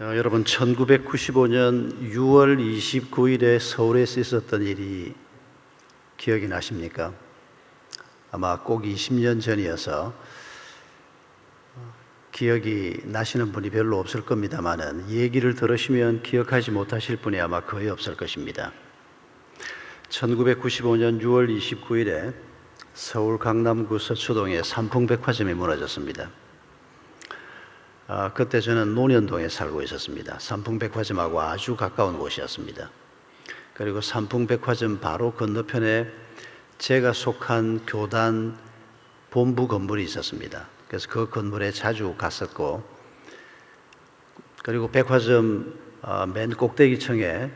여러분 1995년 6월 29일에 서울에서 있었던 일이 기억이 나십니까? 아마 꼭 20년 전이어서 기억이 나시는 분이 별로 없을 겁니다만은 얘기를 들으시면 기억하지 못하실 분이 아마 거의 없을 것입니다. 1995년 6월 29일에 서울 강남구 서초동에 삼풍백화점이 무너졌습니다. 그때 저는 논현동에 살고 있었습니다. 삼풍백화점하고 아주 가까운 곳이었습니다. 그리고 삼풍백화점 바로 건너편에 제가 속한 교단 본부 건물이 있었습니다. 그래서 그 건물에 자주 갔었고, 그리고 백화점 맨 꼭대기층에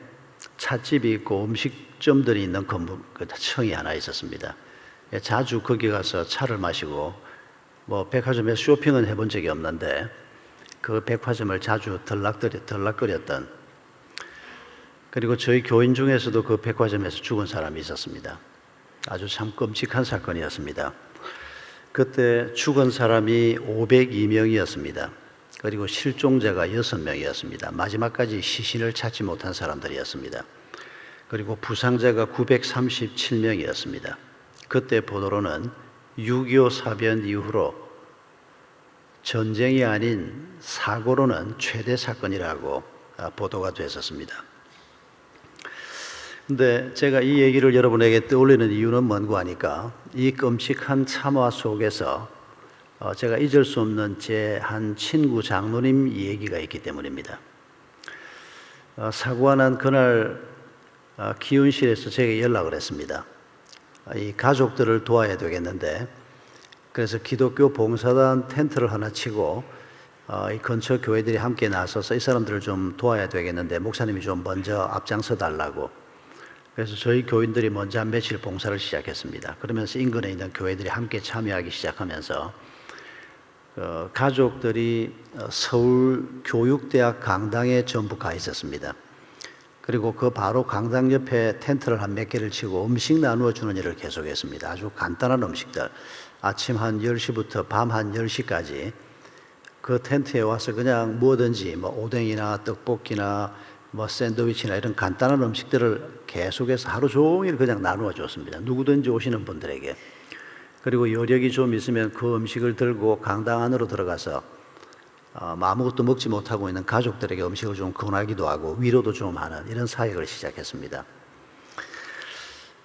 찻집이 있고 음식점들이 있는 건물, 그 층이 하나 있었습니다. 자주 거기 가서 차를 마시고, 백화점에 쇼핑은 해본 적이 없는데 그 백화점을 자주 들락거렸던, 그리고 저희 교인 중에서도 그 백화점에서 죽은 사람이 있었습니다. 아주 참 끔찍한 사건이었습니다. 그때 죽은 사람이 502명이었습니다. 그리고 실종자가 6명이었습니다. 마지막까지 시신을 찾지 못한 사람들이었습니다. 그리고 부상자가 937명이었습니다. 그때 보도로는 6.25 사변 이후로 전쟁이 아닌 사고로는 최대 사건이라고 보도가 됐었습니다. 근데 제가 이 얘기를 여러분에게 떠올리는 이유는 뭔고 하니까 이 끔찍한 참화 속에서 제가 잊을 수 없는 제 한 친구 장로님 얘기가 있기 때문입니다. 사고가 난 그날 기운실에서 제게 연락을 했습니다. 이 가족들을 도와야 되겠는데, 그래서 기독교 봉사단 텐트를 하나 치고 이 근처 교회들이 함께 나서서 이 사람들을 좀 도와야 되겠는데 목사님이 좀 먼저 앞장서 달라고. 그래서 저희 교인들이 먼저 한 며칠 봉사를 시작했습니다. 그러면서 인근에 있는 교회들이 함께 참여하기 시작하면서 가족들이 서울교육대학 강당에 전부 가 있었습니다. 그리고 그 바로 강당 옆에 텐트를 한 몇 개를 치고 음식 나누어 주는 일을 계속했습니다. 아주 간단한 음식들, 아침 한 10시부터 밤 한 10시까지 그 텐트에 와서 그냥 뭐든지 오뎅이나 떡볶이나 샌드위치나 이런 간단한 음식들을 계속해서 하루 종일 그냥 나누어 줬습니다. 누구든지 오시는 분들에게. 그리고 여력이 좀 있으면 그 음식을 들고 강당 안으로 들어가서 아무것도 먹지 못하고 있는 가족들에게 음식을 좀 권하기도 하고 위로도 좀 하는 이런 사역을 시작했습니다.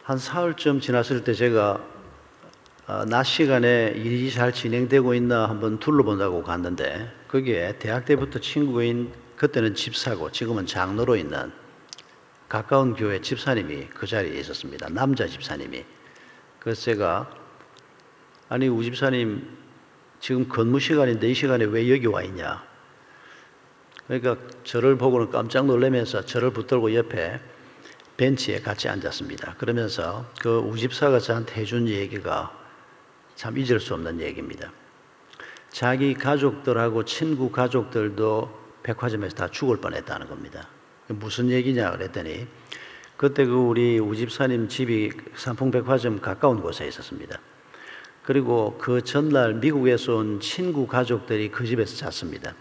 한 사흘쯤 지났을 때 제가 낮 시간에 일이 잘 진행되고 있나 한번 둘러본다고 갔는데, 거기에 대학 때부터 친구인, 그때는 집사고 지금은 장로로 있는 가까운 교회 집사님이 그 자리에 있었습니다. 남자 집사님이. 그래서 제가, 아니 우 집사님 지금 근무 시간인데 이 시간에 왜 여기 와 있냐. 그러니까 저를 보고는 깜짝 놀라면서 저를 붙들고 옆에 벤치에 같이 앉았습니다. 그러면서 그 우 집사가 저한테 해준 얘기가 참 잊을 수 없는 얘기입니다. 자기 가족들하고 친구 가족들도 백화점에서 다 죽을 뻔했다는 겁니다. 무슨 얘기냐 그랬더니, 그때 그 우리 우 집사님 집이 삼풍백화점 가까운 곳에 있었습니다. 그리고 그 전날 미국에서 온 친구 가족들이 그 집에서 잤습니다.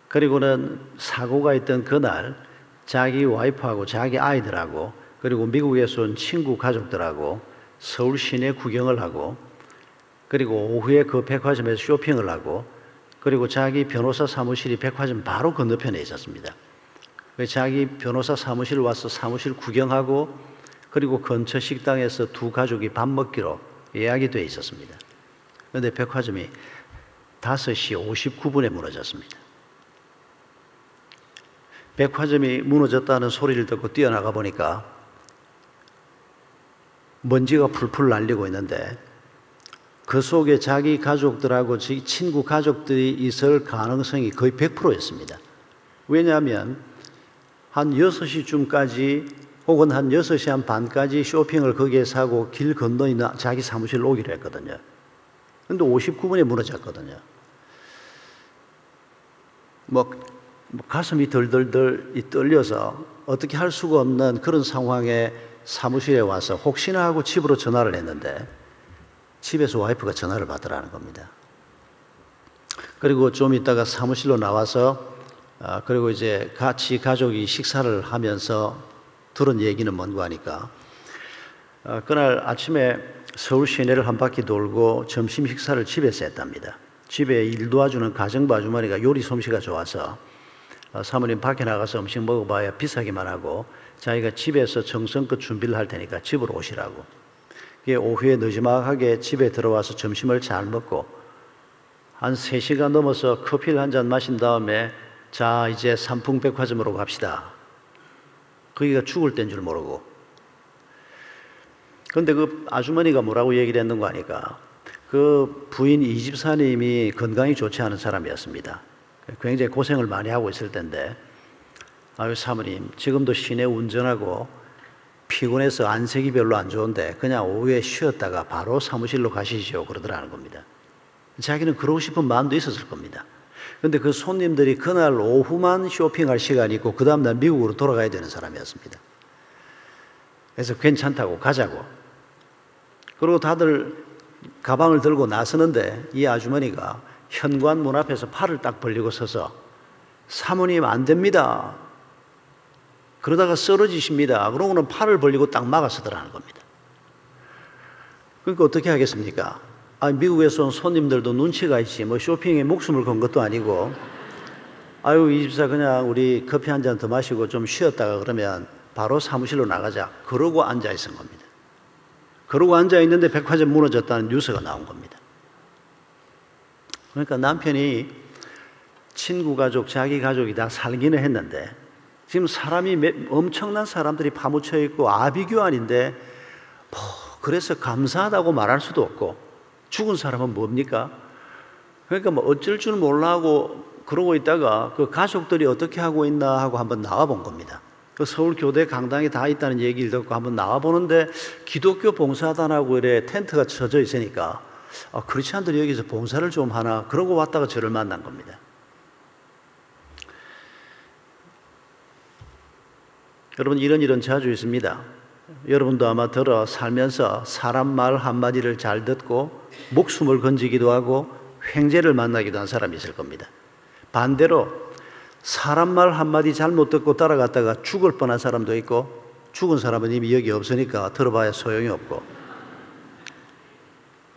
그리고는 사고가 있던 그날 자기 와이프하고 자기 아이들하고 그리고 미국에서 온 친구 가족들하고 서울 시내 구경을 하고, 그리고 오후에 그 백화점에서 쇼핑을 하고, 그리고 자기 변호사 사무실이 백화점 바로 건너편에 있었습니다. 자기 변호사 사무실 와서 사무실 구경하고, 그리고 근처 식당에서 두 가족이 밥 먹기로 예약이 돼 있었습니다. 그런데 백화점이 5시 59분에 무너졌습니다. 백화점이 무너졌다는 소리를 듣고 뛰어나가 보니까 먼지가 풀풀 날리고 있는데, 그 속에 자기 가족들하고 친구 가족들이 있을 가능성이 거의 100%였습니다. 왜냐하면 한 6시쯤까지 혹은 한 6시 한 반까지 쇼핑을 거기에서 하고 길 건너 있는 자기 사무실로 오기로 했거든요. 그런데 59분에 무너졌거든요. 가슴이 덜덜덜 떨려서 어떻게 할 수가 없는 그런 상황에 사무실에 와서 혹시나 하고 집으로 전화를 했는데 집에서 와이프가 전화를 받으라는 겁니다. 그리고 좀 있다가 사무실로 나와서 그리고 이제 같이 가족이 식사를 하면서 들은 얘기는 뭔가 하니까 그날 아침에 서울 시내를 한 바퀴 돌고 점심 식사를 집에서 했답니다. 집에 일 도와주는 가정부 아주머니가 요리 솜씨가 좋아서 사모님 밖에 나가서 음식 먹어봐야 비싸기만 하고 자기가 집에서 정성껏 준비를 할 테니까 집으로 오시라고. 오후에 느지막하게 집에 들어와서 점심을 잘 먹고 한 3시간 넘어서 커피를 한 잔 마신 다음에 자 이제 삼풍백화점으로 갑시다. 거기가 죽을 때인 줄 모르고. 그런데 그 아주머니가 뭐라고 얘기를 했는 거 아니까 그 부인 이 집사님이 건강이 좋지 않은 사람이었습니다. 굉장히 고생을 많이 하고 있을 텐데 아유 사모님 지금도 시내 운전하고 피곤해서 안색이 별로 안 좋은데 그냥 오후에 쉬었다가 바로 사무실로 가시죠 그러더라는 겁니다. 자기는 그러고 싶은 마음도 있었을 겁니다. 그런데 그 손님들이 그날 오후만 쇼핑할 시간이 있고 그 다음날 미국으로 돌아가야 되는 사람이었습니다. 그래서 괜찮다고 가자고. 그리고 다들 가방을 들고 나서는데 이 아주머니가 현관문 앞에서 팔을 딱 벌리고 서서 사모님 안 됩니다. 그러다가 쓰러지십니다. 그러고는 팔을 벌리고 딱 막아서더라는 겁니다. 그러니까 어떻게 하겠습니까? 미국에서 온 손님들도 눈치가 있지 뭐 쇼핑에 목숨을 건 것도 아니고 아유 이 집사 그냥 우리 커피 한 잔 더 마시고 좀 쉬었다가 그러면 바로 사무실로 나가자. 그러고 앉아 있은 겁니다. 그러고 앉아 있는데 백화점 무너졌다는 뉴스가 나온 겁니다. 그러니까 남편이 친구 가족, 자기 가족이 다 살기는 했는데 지금 사람이 엄청난 사람들이 파묻혀 있고 아비규환인데 그래서 감사하다고 말할 수도 없고 죽은 사람은 뭡니까? 그러니까 뭐 어쩔 줄 몰라 하고 그러고 있다가 그 가족들이 어떻게 하고 있나 하고 한번 나와 본 겁니다. 그 서울 교대 강당에 다 있다는 얘기를 듣고 한번 나와 보는데 기독교 봉사단하고 이래 텐트가 쳐져 있으니까 크리스찬들이 여기서 봉사를 좀 하나 그러고 왔다가 저를 만난 겁니다. 여러분 이런 일은 자주 있습니다. 여러분도 아마 들어 살면서 사람 말 한마디를 잘 듣고 목숨을 건지기도 하고 횡재를 만나기도 한 사람이 있을 겁니다. 반대로 사람 말 한마디 잘못 듣고 따라갔다가 죽을 뻔한 사람도 있고 죽은 사람은 이미 여기 없으니까 들어봐야 소용이 없고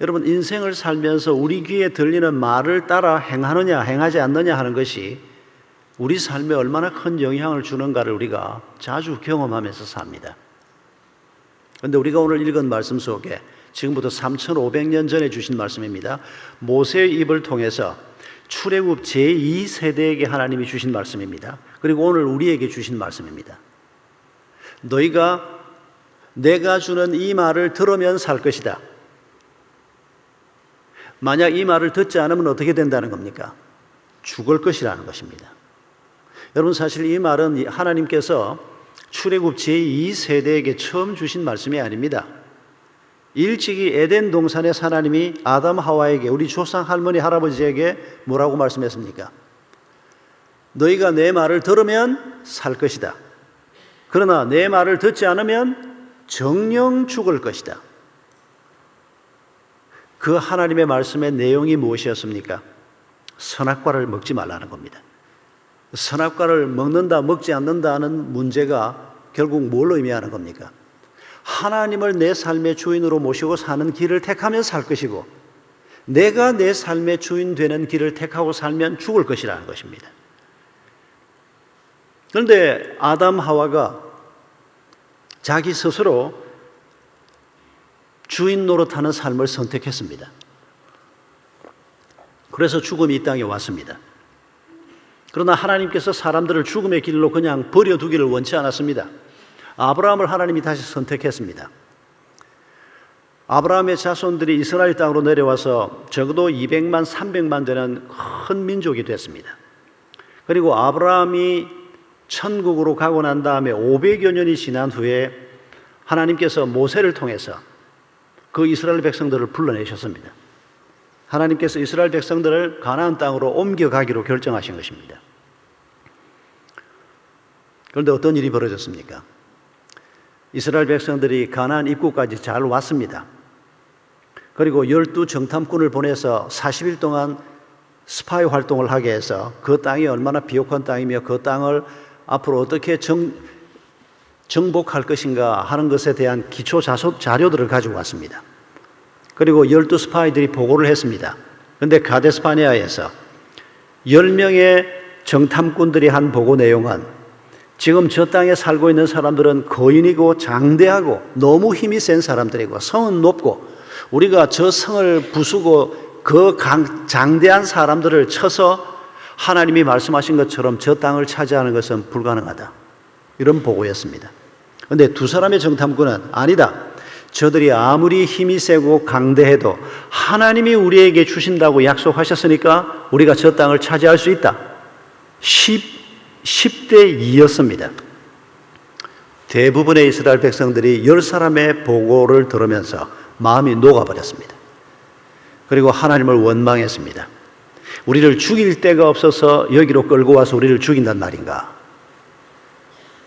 여러분 인생을 살면서 우리 귀에 들리는 말을 따라 행하느냐 행하지 않느냐 하는 것이 우리 삶에 얼마나 큰 영향을 주는가를 우리가 자주 경험하면서 삽니다. 그런데 우리가 오늘 읽은 말씀 속에 지금부터 3,500년 전에 주신 말씀입니다. 모세의 입을 통해서 출애굽 제2세대에게 하나님이 주신 말씀입니다. 그리고 오늘 우리에게 주신 말씀입니다. 너희가 내가 주는 이 말을 들으면 살 것이다. 만약 이 말을 듣지 않으면 어떻게 된다는 겁니까? 죽을 것이라는 것입니다. 여러분 사실 이 말은 하나님께서 출애굽 제2세대에게 처음 주신 말씀이 아닙니다. 일찍이 에덴 동산에서 하나님이 아담 하와에게 우리 조상 할머니 할아버지에게 뭐라고 말씀했습니까? 너희가 내 말을 들으면 살 것이다. 그러나 내 말을 듣지 않으면 정령 죽을 것이다. 그 하나님의 말씀의 내용이 무엇이었습니까? 선악과를 먹지 말라는 겁니다. 선악과를 먹는다 먹지 않는다는 문제가 결국 뭘 의미하는 겁니까? 하나님을 내 삶의 주인으로 모시고 사는 길을 택하면 살 것이고 내가 내 삶의 주인 되는 길을 택하고 살면 죽을 것이라는 것입니다. 그런데 아담 하와가 자기 스스로 주인 노릇하는 삶을 선택했습니다. 그래서 죽음이 이 땅에 왔습니다. 그러나 하나님께서 사람들을 죽음의 길로 그냥 버려두기를 원치 않았습니다. 아브라함을 하나님이 다시 선택했습니다. 아브라함의 자손들이 이스라엘 땅으로 내려와서 적어도 200만, 300만 되는 큰 민족이 됐습니다. 그리고 아브라함이 천국으로 가고 난 다음에 500여 년이 지난 후에 하나님께서 모세를 통해서 그 이스라엘 백성들을 불러내셨습니다. 하나님께서 이스라엘 백성들을 가나안 땅으로 옮겨가기로 결정하신 것입니다. 그런데 어떤 일이 벌어졌습니까? 이스라엘 백성들이 가나안 입구까지 잘 왔습니다. 그리고 12 정탐꾼을 보내서 40일 동안 스파이 활동을 하게 해서 그 땅이 얼마나 비옥한 땅이며 그 땅을 앞으로 어떻게 정복할 것인가 하는 것에 대한 기초 자료들을 가지고 왔습니다. 그리고 12스파이들이 보고를 했습니다. 그런데 가데스바네아에서 10명의 정탐꾼들이 한 보고 내용은 지금 저 땅에 살고 있는 사람들은 거인이고 장대하고 너무 힘이 센 사람들이고 성은 높고 우리가 저 성을 부수고 그 장대한 사람들을 쳐서 하나님이 말씀하신 것처럼 저 땅을 차지하는 것은 불가능하다. 이런 보고였습니다. 그런데 두 사람의 정탐꾼은 아니다. 저들이 아무리 힘이 세고 강대해도 하나님이 우리에게 주신다고 약속하셨으니까 우리가 저 땅을 차지할 수 있다. 10대 2였습니다. 대부분의 이스라엘 백성들이 10사람의 보고를 들으면서 마음이 녹아버렸습니다. 그리고 하나님을 원망했습니다. 우리를 죽일 데가 없어서 여기로 끌고 와서 우리를 죽인단 말인가?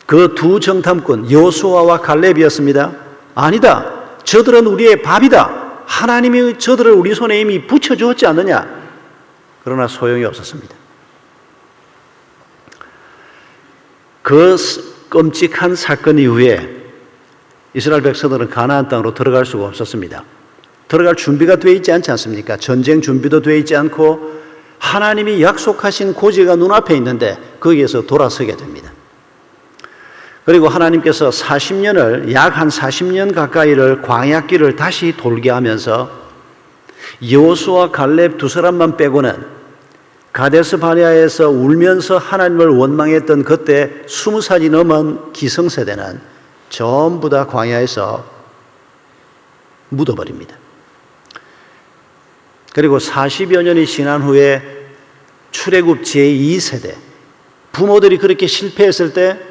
그 두 정탐꾼 여호수아와 갈렙이었습니다. 아니다. 저들은 우리의 밥이다. 하나님이 저들을 우리 손에 이미 붙여주었지 않느냐? 그러나 소용이 없었습니다. 그 끔찍한 사건 이후에 이스라엘 백성들은 가나안 땅으로 들어갈 수가 없었습니다. 들어갈 준비가 되어 있지 않지 않습니까? 전쟁 준비도 되어 있지 않고 하나님이 약속하신 고지가 눈앞에 있는데 거기에서 돌아서게 됩니다. 그리고 하나님께서 40년을 약 한 40년 가까이를 광야길을 다시 돌게 하면서 여호수아 갈렙 두 사람만 빼고는 가데스 바네아에서 울면서 하나님을 원망했던 그때 20살이 넘은 기성세대는 전부 다 광야에서 묻어버립니다. 그리고 40여 년이 지난 후에 출애굽 제2세대 부모들이 그렇게 실패했을 때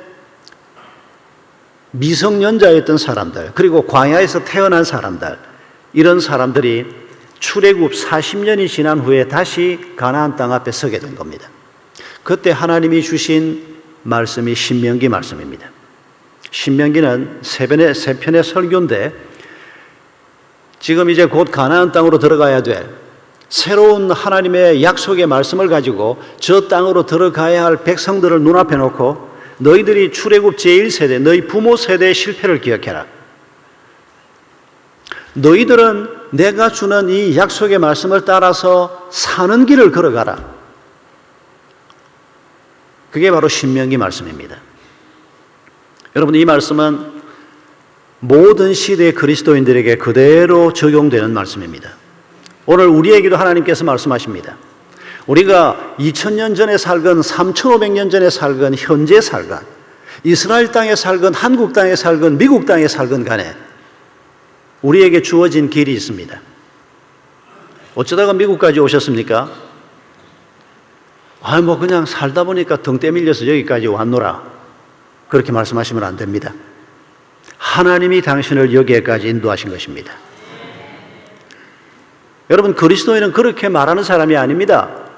미성년자였던 사람들 그리고 광야에서 태어난 사람들 이런 사람들이 출애굽 40년이 지난 후에 다시 가나안 땅 앞에 서게 된 겁니다. 그때 하나님이 주신 말씀이 신명기 말씀입니다. 신명기는 세 편의 설교인데 지금 이제 곧 가나안 땅으로 들어가야 될 새로운 하나님의 약속의 말씀을 가지고 저 땅으로 들어가야 할 백성들을 눈앞에 놓고 너희들이 출애굽 제1세대 너희 부모 세대의 실패를 기억해라. 너희들은 내가 주는 이 약속의 말씀을 따라서 사는 길을 걸어가라. 그게 바로 신명기 말씀입니다. 여러분 이 말씀은 모든 시대의 그리스도인들에게 그대로 적용되는 말씀입니다. 오늘 우리에게도 하나님께서 말씀하십니다. 우리가 2000년 전에 살건 3500년 전에 살건 현재 살건 이스라엘 땅에 살건 한국 땅에 살건 미국 땅에 살건 간에 우리에게 주어진 길이 있습니다. 어쩌다가 미국까지 오셨습니까? 뭐 그냥 살다 보니까 등 때밀려서 여기까지 왔노라. 그렇게 말씀하시면 안 됩니다. 하나님이 당신을 여기에까지 인도하신 것입니다. 여러분 그리스도인은 그렇게 말하는 사람이 아닙니다.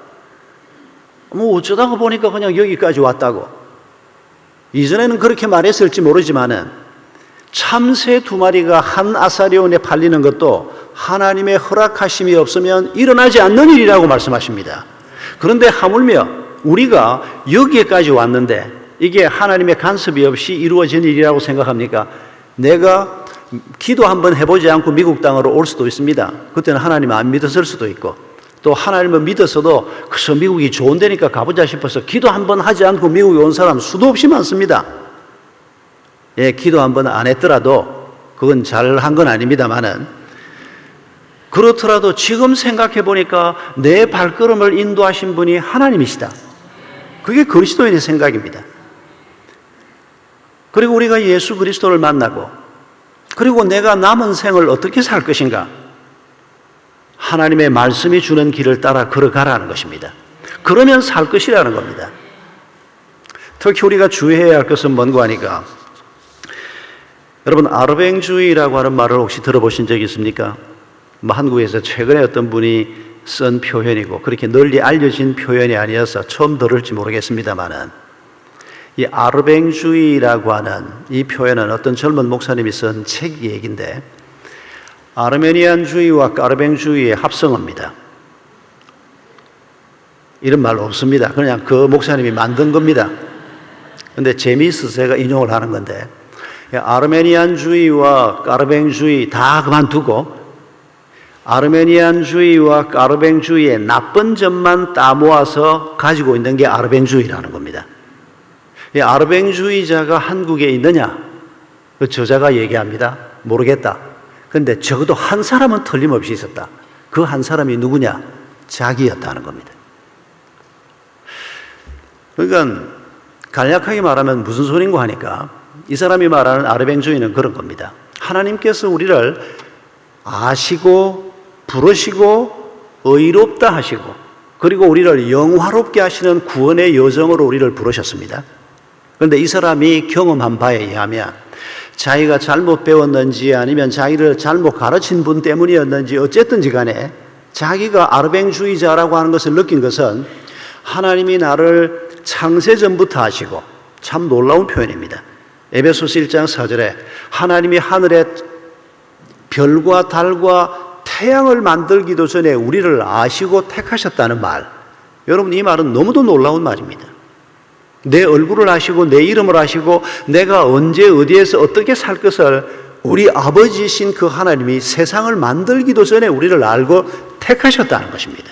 어쩌다가 보니까 그냥 여기까지 왔다고. 이전에는 그렇게 말했을지 모르지만은 참새 2마리가 한 아사리온에 팔리는 것도 하나님의 허락하심이 없으면 일어나지 않는 일이라고 말씀하십니다. 그런데 하물며 우리가 여기에까지 왔는데 이게 하나님의 간섭이 없이 이루어진 일이라고 생각합니까? 내가 기도 한번 해보지 않고 미국 땅으로 올 수도 있습니다. 그때는 하나님 안 믿었을 수도 있고 또 하나님을 믿었어도 그래서 미국이 좋은 데니까 가보자 싶어서 기도 한번 하지 않고 미국에 온 사람 수도 없이 많습니다. 예, 기도 한번 안 했더라도 그건 잘한 건 아닙니다만은 그렇더라도 지금 생각해 보니까 내 발걸음을 인도하신 분이 하나님이시다. 그게 그리스도인의 생각입니다. 그리고 우리가 예수 그리스도를 만나고 그리고 내가 남은 생을 어떻게 살 것인가? 하나님의 말씀이 주는 길을 따라 걸어가라는 것입니다. 그러면 살 것이라는 겁니다. 특히 우리가 주의해야 할 것은 뭔가 하니까 여러분 아르뱅주의라고 하는 말을 혹시 들어보신 적이 있습니까? 한국에서 최근에 어떤 분이 쓴 표현이고 그렇게 널리 알려진 표현이 아니어서 처음 들을지 모르겠습니다만은 이 아르뱅주의라고 하는 이 표현은 어떤 젊은 목사님이 쓴 책 얘기인데 아르메니안주의와 까르뱅주의의 합성어입니다. 이런 말 없습니다. 그냥 그 목사님이 만든 겁니다. 근데 재미있어서 제가 인용을 하는 건데, 아르메니안주의와 까르뱅주의 다 그만두고 아르메니안주의와 까르뱅주의의 나쁜 점만 따모아서 가지고 있는 게 아르뱅주의라는 겁니다. 아르뱅주의자가 한국에 있느냐? 그 저자가 얘기합니다. 모르겠다. 근데 적어도 한 사람은 틀림없이 있었다. 그 한 사람이 누구냐? 자기였다는 겁니다. 그러니까 간략하게 말하면 무슨 소린고 하니까 이 사람이 말하는 아르뱅주의는 그런 겁니다. 하나님께서 우리를 아시고 부르시고 의롭다 하시고 그리고 우리를 영화롭게 하시는 구원의 여정으로 우리를 부르셨습니다. 그런데 이 사람이 경험한 바에 의하면 자기가 잘못 배웠는지 아니면 자기를 잘못 가르친 분 때문이었는지 어쨌든지 간에 자기가 아르뱅주의자라고 하는 것을 느낀 것은 하나님이 나를 창세전부터 아시고, 참 놀라운 표현입니다. 에베소서 1장 4절에 하나님이 하늘에 별과 달과 태양을 만들기도 전에 우리를 아시고 택하셨다는 말. 여러분, 이 말은 너무도 놀라운 말입니다. 내 얼굴을 아시고 내 이름을 아시고 내가 언제 어디에서 어떻게 살 것을 우리 아버지이신 그 하나님이 세상을 만들기도 전에 우리를 알고 택하셨다는 것입니다.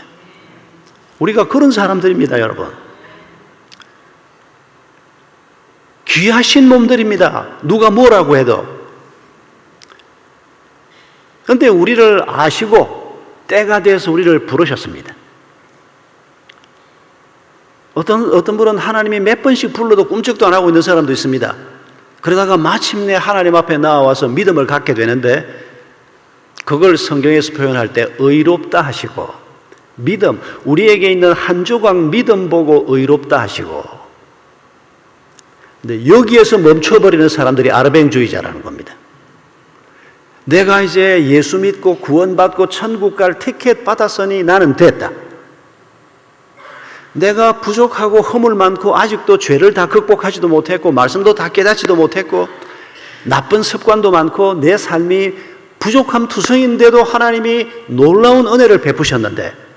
우리가 그런 사람들입니다, 여러분. 귀하신 몸들입니다. 누가 뭐라고 해도. 그런데 우리를 아시고 때가 돼서 우리를 부르셨습니다. 어떤 분은 하나님이 몇 번씩 불러도 꿈쩍도 안 하고 있는 사람도 있습니다. 그러다가 마침내 하나님 앞에 나와서 믿음을 갖게 되는데 그걸 성경에서 표현할 때 의롭다 하시고 믿음, 우리에게 있는 한 조각 믿음 보고 의롭다 하시고, 근데 여기에서 멈춰버리는 사람들이 아르뱅주의자라는 겁니다. 내가 이제 예수 믿고 구원받고 천국 갈 티켓 받았으니 나는 됐다. 내가 부족하고 허물 많고 아직도 죄를 다 극복하지도 못했고 말씀도 다 깨닫지도 못했고 나쁜 습관도 많고 내 삶이 부족함 투성인데도 하나님이 놀라운 은혜를 베푸셨는데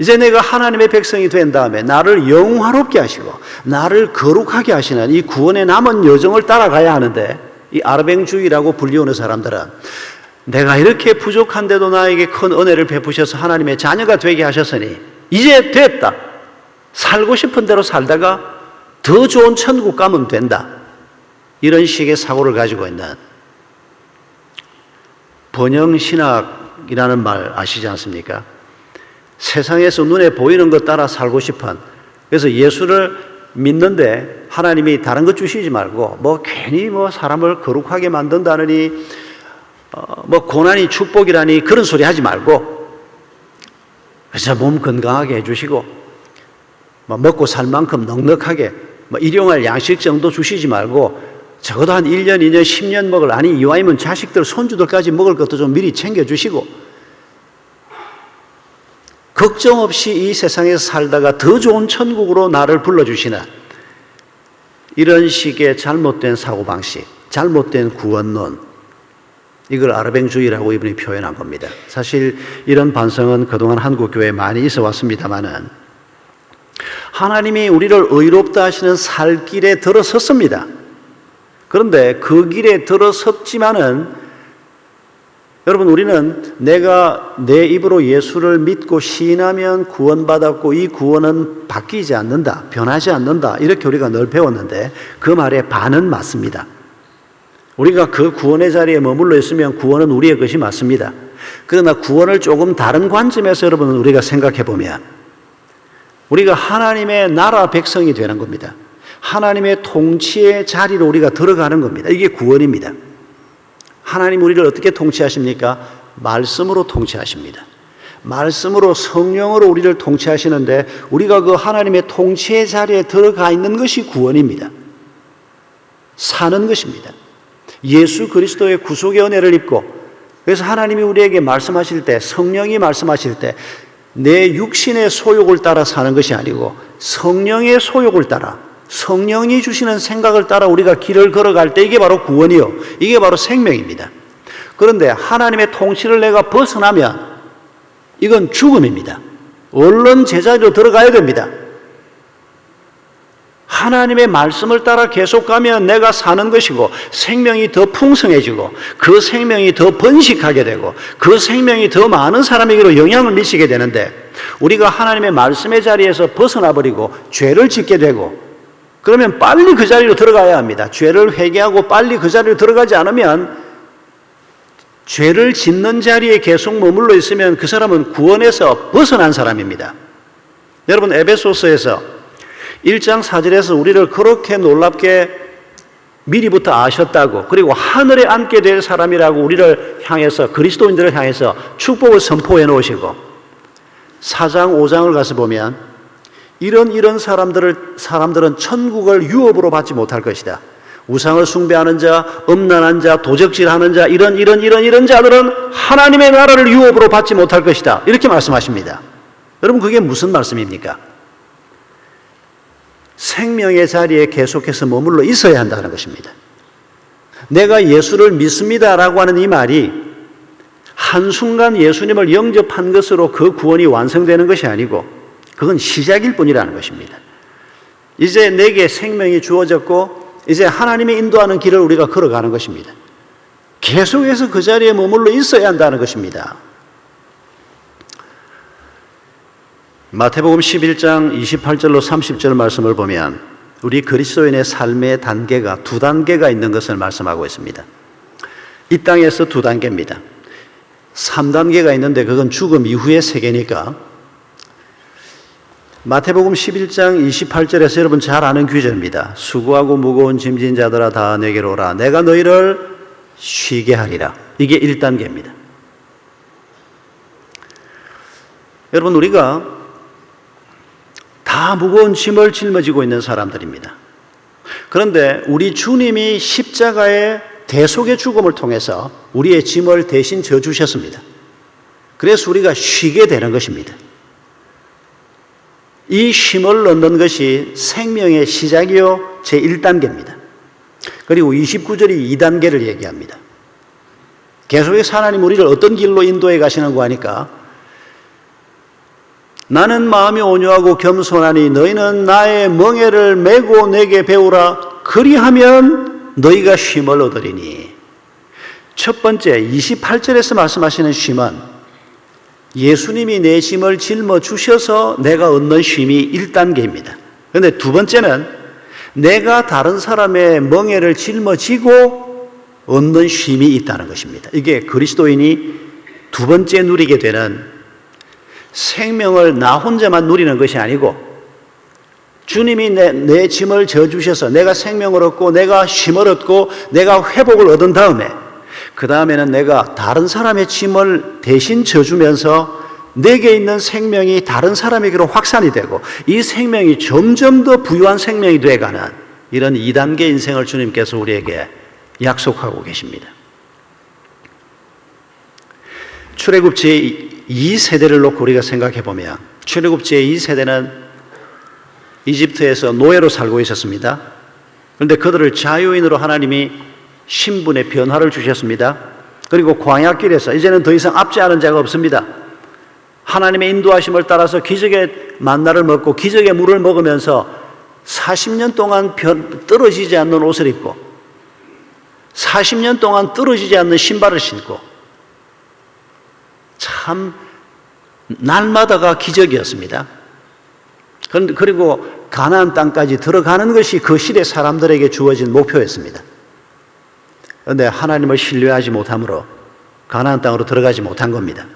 이제 내가 하나님의 백성이 된 다음에 나를 영화롭게 하시고 나를 거룩하게 하시는 이 구원의 남은 여정을 따라가야 하는데, 이 아르뱅주의라고 불리우는 사람들은 내가 이렇게 부족한데도 나에게 큰 은혜를 베푸셔서 하나님의 자녀가 되게 하셨으니 이제 됐다. 살고 싶은 대로 살다가 더 좋은 천국 가면 된다. 이런 식의 사고를 가지고 있는 번영신학이라는 말 아시지 않습니까? 세상에서 눈에 보이는 것 따라 살고 싶은, 그래서 예수를 믿는데 하나님이 다른 것 주시지 말고 뭐 괜히 뭐 사람을 거룩하게 만든다느니 뭐 고난이 축복이라니 그런 소리 하지 말고, 그래서 몸 건강하게 해주시고 뭐 먹고 살 만큼 넉넉하게 뭐 일용할 양식 정도 주시지 말고 적어도 한 1년, 2년, 10년 먹을, 아니 이왕이면 자식들, 손주들까지 먹을 것도 좀 미리 챙겨주시고 걱정 없이 이 세상에서 살다가 더 좋은 천국으로 나를 불러주시는 이런 식의 잘못된 사고방식, 잘못된 구원론, 이걸 아르뱅주의라고 이분이 표현한 겁니다. 사실 이런 반성은 그동안 한국 교회에 많이 있어 왔습니다만은 하나님이 우리를 의롭다 하시는 살 길에 들어섰습니다. 그런데 그 길에 들어섰지만은 여러분, 우리는 내가 내 입으로 예수를 믿고 시인하면 구원받았고 이 구원은 바뀌지 않는다, 변하지 않는다, 이렇게 우리가 늘 배웠는데 그 말의 반은 맞습니다. 우리가 그 구원의 자리에 머물러 있으면 구원은 우리의 것이 맞습니다. 그러나 구원을 조금 다른 관점에서 여러분 우리가 생각해 보면 우리가 하나님의 나라 백성이 되는 겁니다. 하나님의 통치의 자리로 우리가 들어가는 겁니다. 이게 구원입니다. 하나님 우리를 어떻게 통치하십니까? 말씀으로 통치하십니다. 말씀으로, 성령으로 우리를 통치하시는데 우리가 그 하나님의 통치의 자리에 들어가 있는 것이 구원입니다. 사는 것입니다. 예수 그리스도의 구속의 은혜를 입고, 그래서 하나님이 우리에게 말씀하실 때, 성령이 말씀하실 때 내 육신의 소욕을 따라 사는 것이 아니고 성령의 소욕을 따라, 성령이 주시는 생각을 따라 우리가 길을 걸어갈 때 이게 바로 구원이요, 이게 바로 생명입니다. 그런데 하나님의 통치를 내가 벗어나면 이건 죽음입니다. 얼른 제자리로 들어가야 됩니다. 하나님의 말씀을 따라 계속 가면 내가 사는 것이고 생명이 더 풍성해지고 그 생명이 더 번식하게 되고 그 생명이 더 많은 사람에게로 영향을 미치게 되는데 우리가 하나님의 말씀의 자리에서 벗어나 버리고 죄를 짓게 되고 그러면 빨리 그 자리로 들어가야 합니다. 죄를 회개하고 빨리 그 자리로 들어가지 않으면 죄를 짓는 자리에 계속 머물러 있으면 그 사람은 구원에서 벗어난 사람입니다. 여러분 에베소서에서 1장 4절에서 우리를 그렇게 놀랍게 미리부터 아셨다고 그리고 하늘에 앉게 될 사람이라고 우리를 향해서 그리스도인들을 향해서 축복을 선포해 놓으시고 4장 5장을 가서 보면 이런 사람들은 천국을 유업으로 받지 못할 것이다. 우상을 숭배하는 자, 음란한 자, 도적질하는 자 이런 자들은 하나님의 나라를 유업으로 받지 못할 것이다. 이렇게 말씀하십니다. 여러분 그게 무슨 말씀입니까? 생명의 자리에 계속해서 머물러 있어야 한다는 것입니다. 내가 예수를 믿습니다라고 하는 이 말이 한순간 예수님을 영접한 것으로 그 구원이 완성되는 것이 아니고 그건 시작일 뿐이라는 것입니다. 이제 내게 생명이 주어졌고 이제 하나님이 인도하는 길을 우리가 걸어가는 것입니다. 계속해서 그 자리에 머물러 있어야 한다는 것입니다. 마태복음 11장 28절로 30절 말씀을 보면 우리 그리스도인의 삶의 단계가 두 단계가 있는 것을 말씀하고 있습니다. 이 땅에서 두 단계입니다. 3단계가 있는데 그건 죽음 이후의 세계니까 마태복음 11장 28절에서 여러분 잘 아는 구절입니다. 수고하고 무거운 짐진 자들아 다 내게로 오라 내가 너희를 쉬게 하리라. 이게 1단계입니다. 여러분 우리가 다 무거운 짐을 짊어지고 있는 사람들입니다. 그런데 우리 주님이 십자가의 대속의 죽음을 통해서 우리의 짐을 대신 져주셨습니다. 그래서 우리가 쉬게 되는 것입니다. 이 쉼을 넣는 것이 생명의 시작이요 제1단계입니다. 그리고 29절이 2단계를 얘기합니다. 계속해서 하나님 우리를 어떤 길로 인도해 가시는고 하니까 나는 마음이 온유하고 겸손하니 너희는 나의 멍에를 메고 내게 배우라 그리하면 너희가 쉼을 얻으리니. 첫 번째 28절에서 말씀하시는 쉼은 예수님이 내 짐을 짊어주셔서 내가 얻는 쉼이 1단계입니다. 그런데 두 번째는 내가 다른 사람의 멍에를 짊어지고 얻는 쉼이 있다는 것입니다. 이게 그리스도인이 두 번째 누리게 되는 생명을 나 혼자만 누리는 것이 아니고 주님이 내 짐을 져주셔서 내가 생명을 얻고 내가 쉼을 얻고 내가 회복을 얻은 다음에 그 다음에는 내가 다른 사람의 짐을 대신 져주면서 내게 있는 생명이 다른 사람에게로 확산이 되고 이 생명이 점점 더 부유한 생명이 되어가는 이런 2단계 인생을 주님께서 우리에게 약속하고 계십니다. 출애굽 제2세대를 놓고 우리가 생각해 보면 출애굽 제2세대는 이집트에서 노예로 살고 있었습니다. 그런데 그들을 자유인으로 하나님이 신분의 변화를 주셨습니다. 그리고 광야길에서 이제는 더 이상 압제하는 자가 없습니다. 하나님의 인도하심을 따라서 기적의 만나를 먹고 기적의 물을 먹으면서 40년 동안 떨어지지 않는 옷을 입고 40년 동안 떨어지지 않는 신발을 신고 참 날마다가 기적이었습니다. 그리고 가나안 땅까지 들어가는 것이 그 시대 사람들에게 주어진 목표였습니다. 그런데 하나님을 신뢰하지 못함으로 가나안 땅으로 들어가지 못한 겁니다.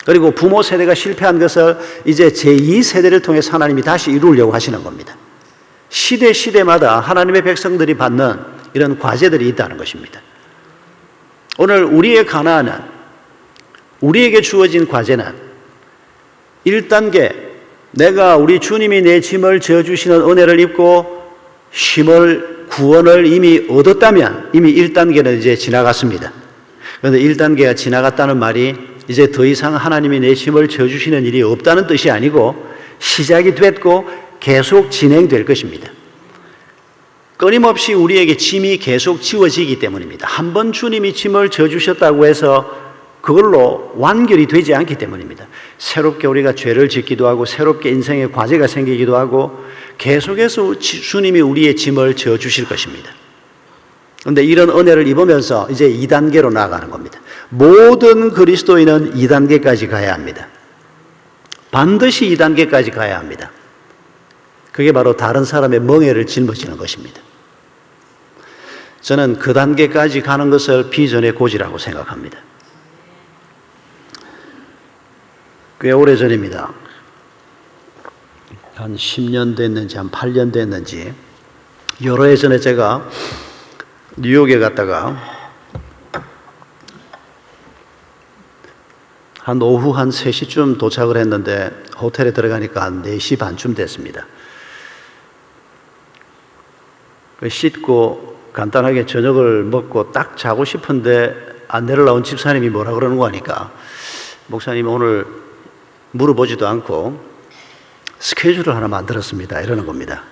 그리고 부모 세대가 실패한 것을 이제 제2세대를 통해서 하나님이 다시 이루려고 하시는 겁니다. 시대마다 하나님의 백성들이 받는 이런 과제들이 있다는 것입니다. 오늘 우리의 가나안은 우리에게 주어진 과제는 1단계 내가 우리 주님이 내 짐을 져주시는 은혜를 입고 쉼을 구원을 이미 얻었다면 이미 1단계는 이제 지나갔습니다. 그런데 1단계가 지나갔다는 말이 이제 더 이상 하나님이 내 짐을 져주시는 일이 없다는 뜻이 아니고 시작이 됐고 계속 진행될 것입니다. 끊임없이 우리에게 짐이 계속 지워지기 때문입니다. 한번 주님이 짐을 져주셨다고 해서 그걸로 완결이 되지 않기 때문입니다. 새롭게 우리가 죄를 짓기도 하고 새롭게 인생의 과제가 생기기도 하고 계속해서 주님이 우리의 짐을 져주실 것입니다. 그런데 이런 은혜를 입으면서 이제 2단계로 나아가는 겁니다. 모든 그리스도인은 2단계까지 가야 합니다. 반드시 2단계까지 가야 합니다. 그게 바로 다른 사람의 멍에를 짊어지는 것입니다. 저는 그 단계까지 가는 것을 비전의 고지라고 생각합니다. 꽤 오래전입니다. 한 10년 됐는지 한 8년 됐는지 여러 해 전에 제가 뉴욕에 갔다가 한 오후 한 3시쯤 도착을 했는데 호텔에 들어가니까 한 4시 반쯤 됐습니다. 씻고 간단하게 저녁을 먹고 딱 자고 싶은데 안내를 나온 집사님이 뭐라 그러는 거 하니까 목사님 오늘 물어보지도 않고 스케줄을 하나 만들었습니다 이러는 겁니다.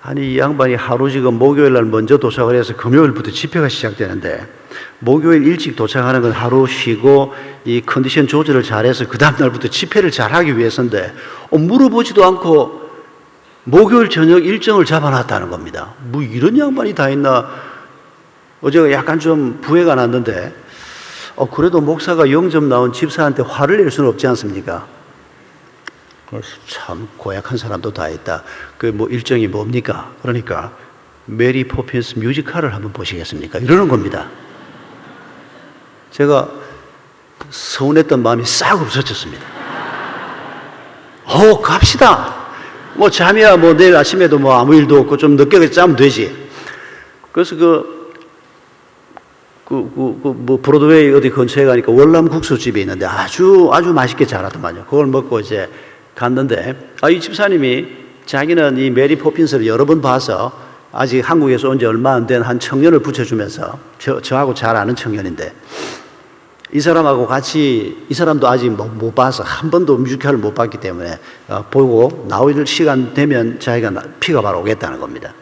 아니 이 양반이 하루 지금 목요일 날 먼저 도착을 해서 금요일부터 집회가 시작되는데 목요일 일찍 도착하는 건 하루 쉬고 이 컨디션 조절을 잘해서 그 다음 날부터 집회를 잘하기 위해서인데 물어보지도 않고 목요일 저녁 일정을 잡아놨다는 겁니다. 뭐 이런 양반이 다 있나. 어제가 약간 좀 부해가 났는데 그래도 목사가 영접 나온 집사한테 화를 낼 수는 없지 않습니까? 참 고약한 사람도 다 있다. 그 뭐 일정이 뭡니까? 그러니까 메리 포핀스 뮤지컬을 한번 보시겠습니까? 이러는 겁니다. 제가 서운했던 마음이 싹 없어졌습니다. 갑시다. 뭐 잠이야 뭐 내일 아침에도 뭐 아무 일도 없고 좀 늦게 자면 되지. 그래서 뭐 브로드웨이 어디 근처에 가니까 월남 국수집이 있는데 아주 맛있게 잘하더만요. 그걸 먹고 이제 갔는데 이 집사님이 자기는 이 메리 포핀스를 여러 번 봐서 아직 한국에서 온 지 얼마 안 된 한 청년을 붙여주면서 저하고 잘 아는 청년인데 이 사람하고 같이 이 사람도 아직 못 봐서 한 번도 뮤지컬을 못 봤기 때문에 보고 나올 시간 되면 자기가 피가 바로 오겠다는 겁니다.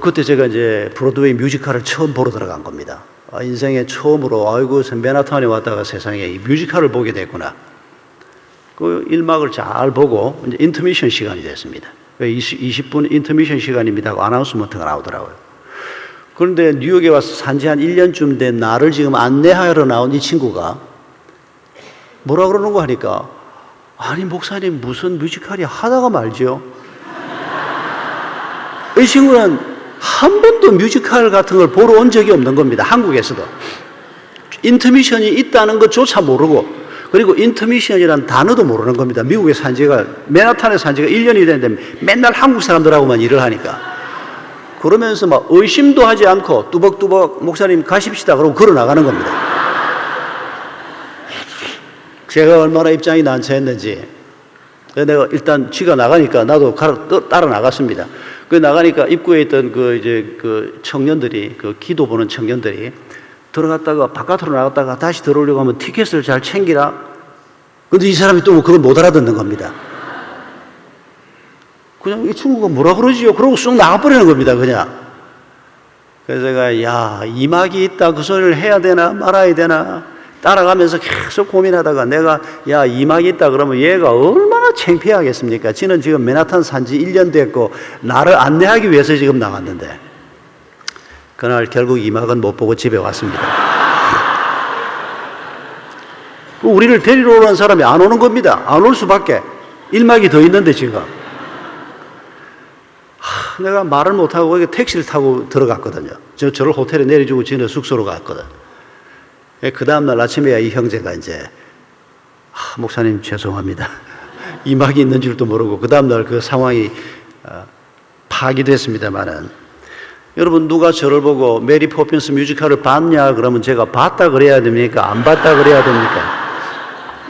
그때 제가 이제 브로드웨이 뮤지컬을 처음 보러 들어간 겁니다. 인생에 처음으로 아이고 맨하탄에 왔다가 세상에 이 뮤지컬을 보게 됐구나. 그 1막을 잘 보고 이제 인터미션 시간이 됐습니다. 20분 인터미션 시간입니다 하고 아나운스먼트가 나오더라고요. 그런데 뉴욕에 와서 산지 한 1년쯤 된 나를 지금 안내하러 나온 이 친구가 뭐라 그러는 거 하니까 아니 목사님 무슨 뮤지컬이 하다가 말죠. 이 친구는 한 번도 뮤지컬 같은 걸 보러 온 적이 없는 겁니다. 한국에서도. 인터미션이 있다는 것조차 모르고 그리고 인터미션이라는 단어도 모르는 겁니다. 미국에 산 지가 맨하탄에 산 지가 1년이 됐는데 맨날 한국 사람들하고만 일을 하니까 그러면서 막 의심도 하지 않고 뚜벅뚜벅 목사님 가십시다 그러고 걸어 나가는 겁니다. 제가 얼마나 입장이 난처했는지 내가 일단 쥐가 나가니까 나도 따라 나갔습니다. 그 나가니까 입구에 있던 그 청년들이 그 기도 보는 청년들이 들어갔다가 바깥으로 나갔다가 다시 들어오려고 하면 티켓을 잘 챙기라. 근데 이 사람이 또 그걸 못 알아듣는 겁니다. 그냥 이 친구가 뭐라 그러지요? 그러고 쑥 나가버리는 겁니다, 그냥. 그래서 제가, 이막이 있다, 그 소리를 해야 되나, 말아야 되나, 따라가면서 계속 고민하다가 내가, 이막이 있다, 그러면 얘가 얼마나 창피하겠습니까? 지는 지금 맨하탄 산지 1년 됐고, 나를 안내하기 위해서 지금 나갔는데. 그날 결국 이막은 못 보고 집에 왔습니다. 우리를 데리러 오는 사람이 안 오는 겁니다. 안 올 수밖에. 1막이 더 있는데, 지금. 내가 말을 못하고 거기 택시를 타고 들어갔거든요. 저를 호텔에 내려주고 저는 숙소로 갔거든. 그 다음날 아침에 이 형제가 이제 목사님 죄송합니다. 이막이 있는 줄도 모르고 그 다음날 그 상황이 파기됐습니다만은 여러분 누가 저를 보고 메리 포핀스 뮤지컬을 봤냐 그러면 제가 봤다 그래야 됩니까? 안 봤다 그래야 됩니까?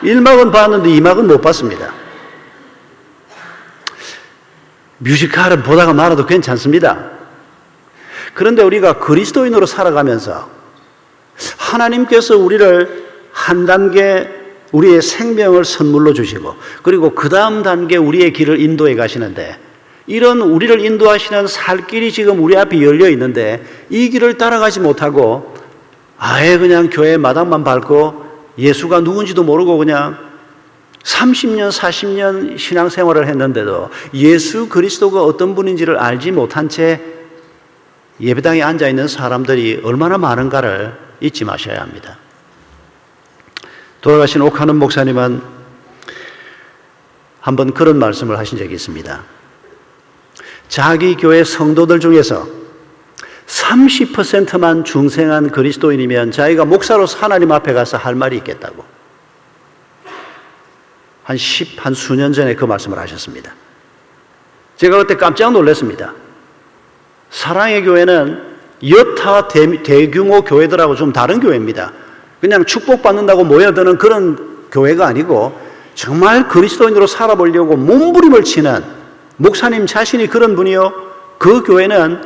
1막은 봤는데 2막은 못 봤습니다. 뮤지컬은 보다가 말아도 괜찮습니다. 그런데 우리가 그리스도인으로 살아가면서 하나님께서 우리를 한 단계 우리의 생명을 선물로 주시고 그리고 그 다음 단계 우리의 길을 인도해 가시는데 이런 우리를 인도하시는 살 길이 지금 우리 앞에 열려 있는데 이 길을 따라가지 못하고 아예 그냥 교회 마당만 밟고 예수가 누군지도 모르고 그냥 30년, 40년 신앙생활을 했는데도 예수 그리스도가 어떤 분인지를 알지 못한 채 예배당에 앉아있는 사람들이 얼마나 많은가를 잊지 마셔야 합니다. 돌아가신 옥하는 목사님은 한번 그런 말씀을 하신 적이 있습니다. 자기 교회 성도들 중에서 30%만 중생한 그리스도인이면 자기가 목사로서 하나님 앞에 가서 할 말이 있겠다고. 한 수년 전에 그 말씀을 하셨습니다. 제가 그때 깜짝 놀랐습니다. 사랑의 교회는 여타 대규모 교회들하고 좀 다른 교회입니다. 그냥 축복받는다고 모여드는 그런 교회가 아니고 정말 그리스도인으로 살아보려고 몸부림을 치는 목사님 자신이 그런 분이요. 그 교회는